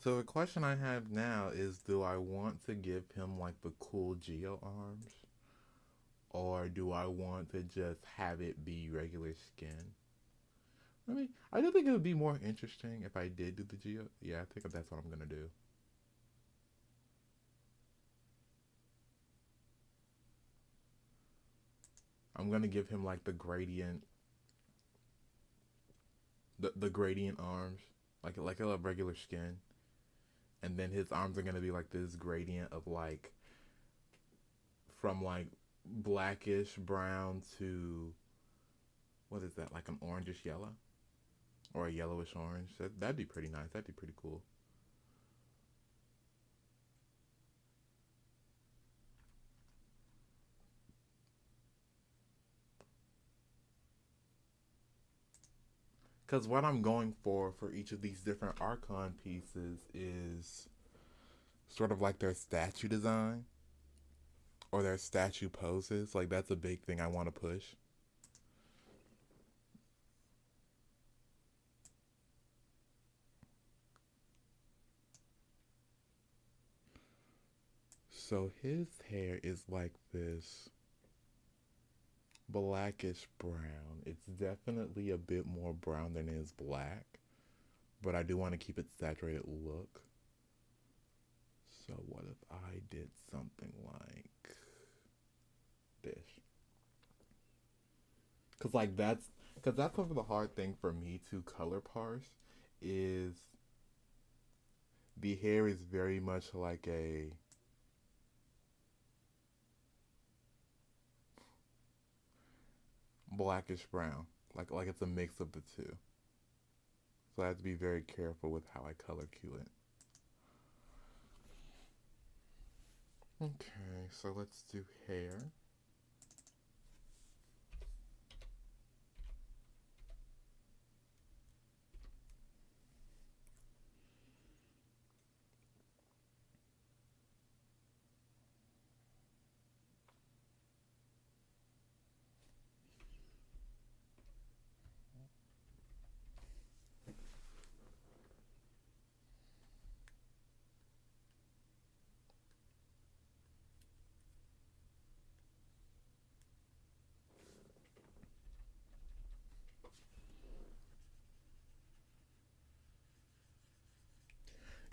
So the question I have now is, do I want to give him like the cool Geo arms? Or do I want to just have it be regular skin? I mean, I do think it would be more interesting if I did do the Geo. Yeah, I think that's what I'm gonna do. I'm gonna give him like the gradient arms, like a regular skin, and then his arms are gonna be like this gradient of like from like blackish brown to what is that, like an orangish yellow or a yellowish orange. That'd be pretty nice. That'd be pretty cool. Because what I'm going for each of these different Archon pieces is sort of like their statue design or their statue poses. Like that's a big thing I want to push. So his hair is like this blackish brown. It's definitely a bit more brown than it is black, but I do want to keep it saturated look. So what if I did something like this? Cause that's sort of the hard thing for me to color parse is the hair is very much like a blackish brown, like it's a mix of the two. So I have to be very careful with how I color cue it. Okay, so let's do hair.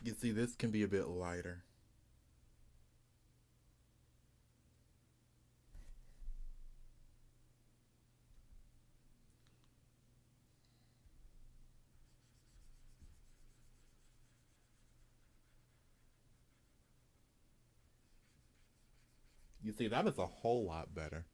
You see, this can be a bit lighter. You see, that is a whole lot better.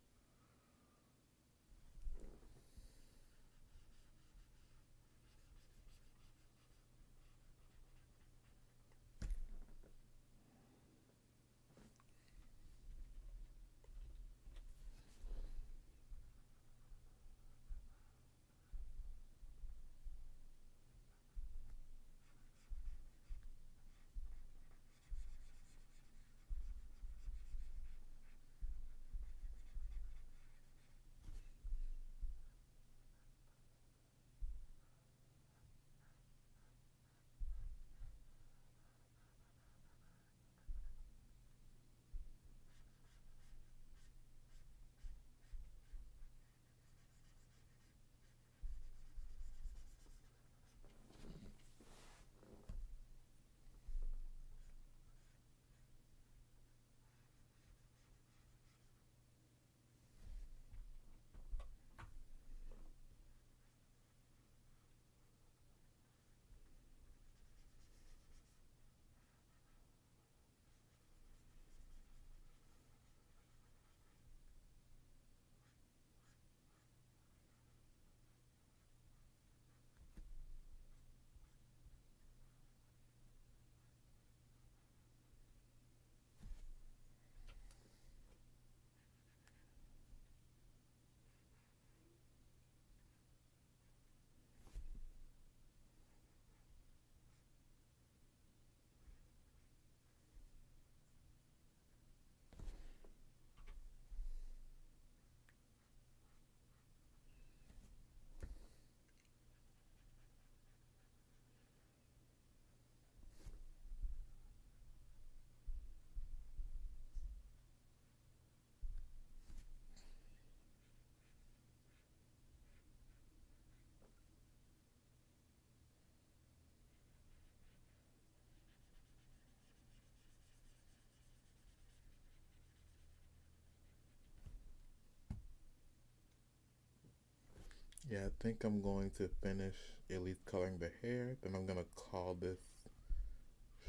Yeah, I think I'm going to finish at least coloring the hair. Then I'm going to call this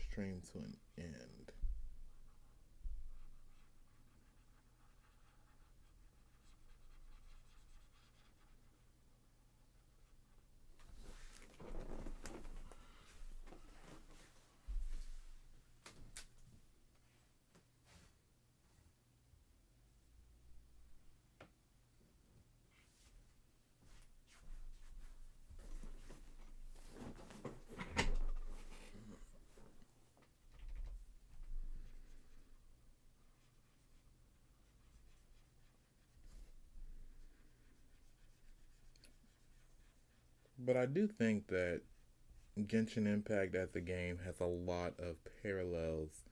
stream to an end. But I do think that Genshin Impact as a game has a lot of parallels,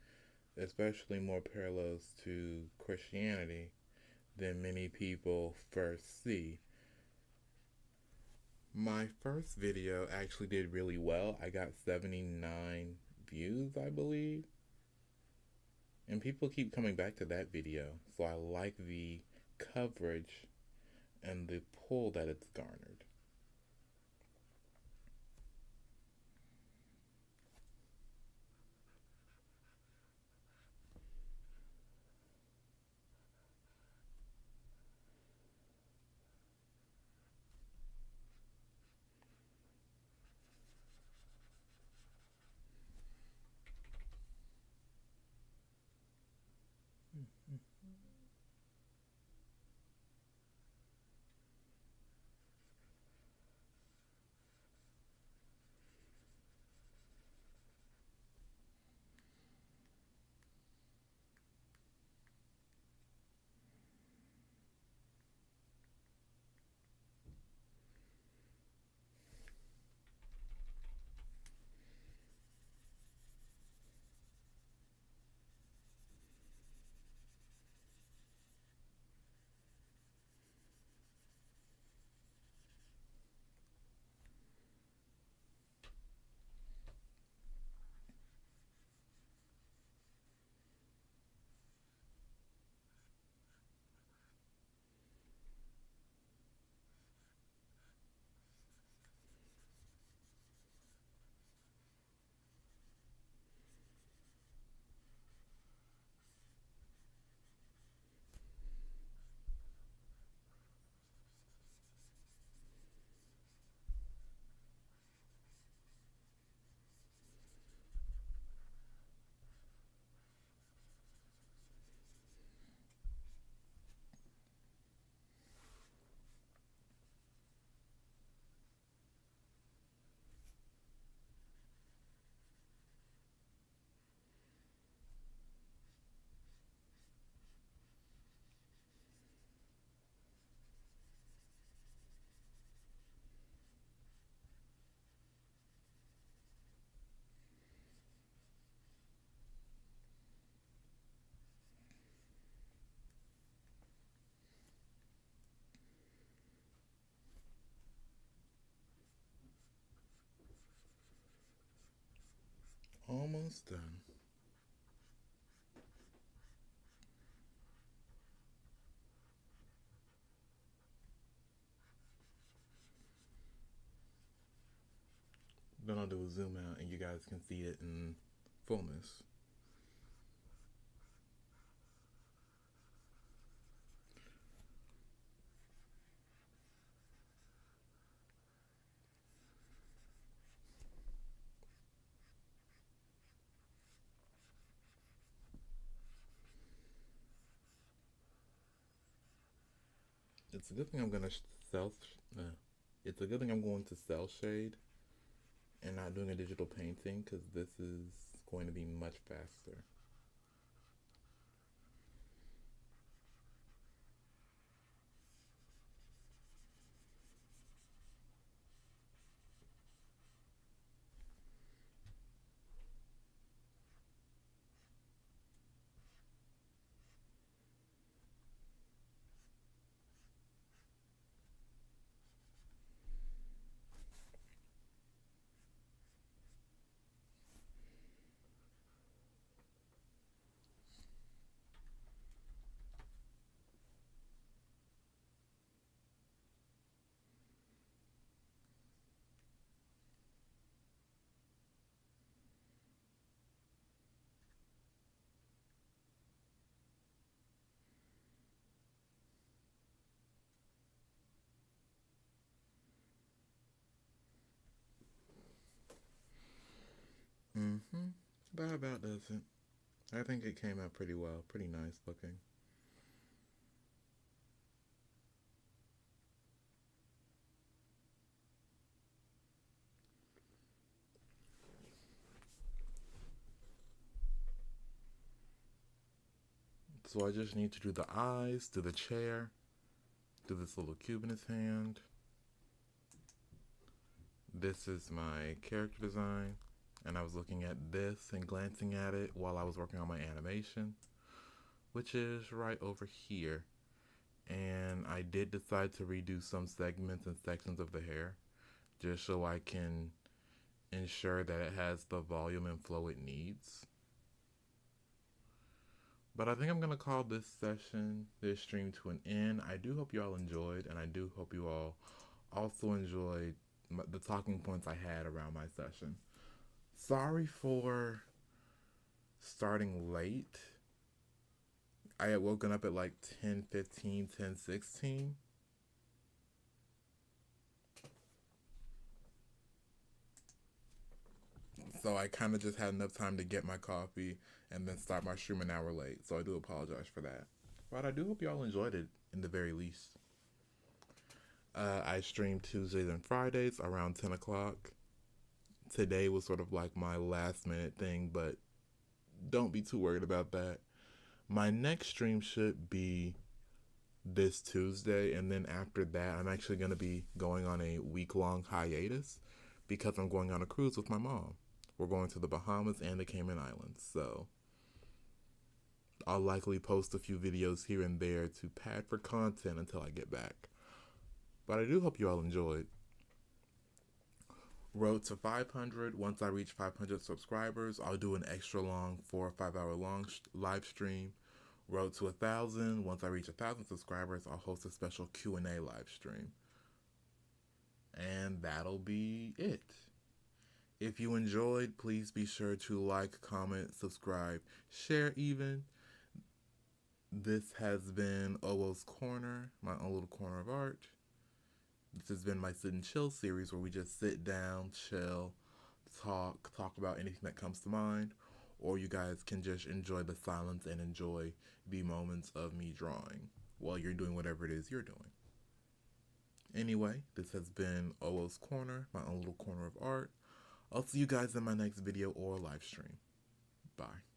especially more parallels to Christianity than many people first see. My first video actually did really well. I got 79 views, I believe. And people keep coming back to that video. So I like the coverage and the pull that it's garnered. Almost done. Then I'll do a zoom out and you guys can see it in fullness. It's a good thing I'm gonna self. Uh, it's a good thing I'm going to cell shade and not doing a digital painting because this is going to be much faster. Mm-hmm. That about does it. I think it came out pretty well. Pretty nice looking. So I just need to do the eyes, do the chair, do this little cube in his hand. This is my character design. And I was looking at this and glancing at it while I was working on my animation, which is right over here. And I did decide to redo some segments and sections of the hair just so I can ensure that it has the volume and flow it needs. But I think I'm going to call this session, this stream to an end. I do hope you all enjoyed, and I do hope you all also enjoyed the talking points I had around my session. Sorry for starting late. I had woken up at like 10:15, 10:16. So I kind of just had enough time to get my coffee and then start my stream an hour late. So I do apologize for that. But I do hope y'all enjoyed it in the very least. I stream Tuesdays and Fridays around 10 o'clock. Today was sort of like my last minute thing, but don't be too worried about that. My next stream should be this Tuesday, and then after that, I'm actually going to be going on a week-long hiatus because I'm going on a cruise with my mom. We're going to the Bahamas and the Cayman Islands, so I'll likely post a few videos here and there to pad for content until I get back. But I do hope you all enjoyed. Road to 500. Once I reach 500 subscribers, I'll do an extra long 4 or 5 hour long live stream. Road to 1,000. Once I reach 1,000 subscribers, I'll host a special Q&A live stream. And that'll be it. If you enjoyed, please be sure to like, comment, subscribe, share even. This has been Owoh's Corner, my own little corner of art. This has been my Sit and Chill series where we just sit down, chill, talk about anything that comes to mind, or you guys can just enjoy the silence and enjoy the moments of me drawing while you're doing whatever it is you're doing. Anyway, this has been Owoh's Corner, my own little corner of art. I'll see you guys in my next video or live stream. Bye.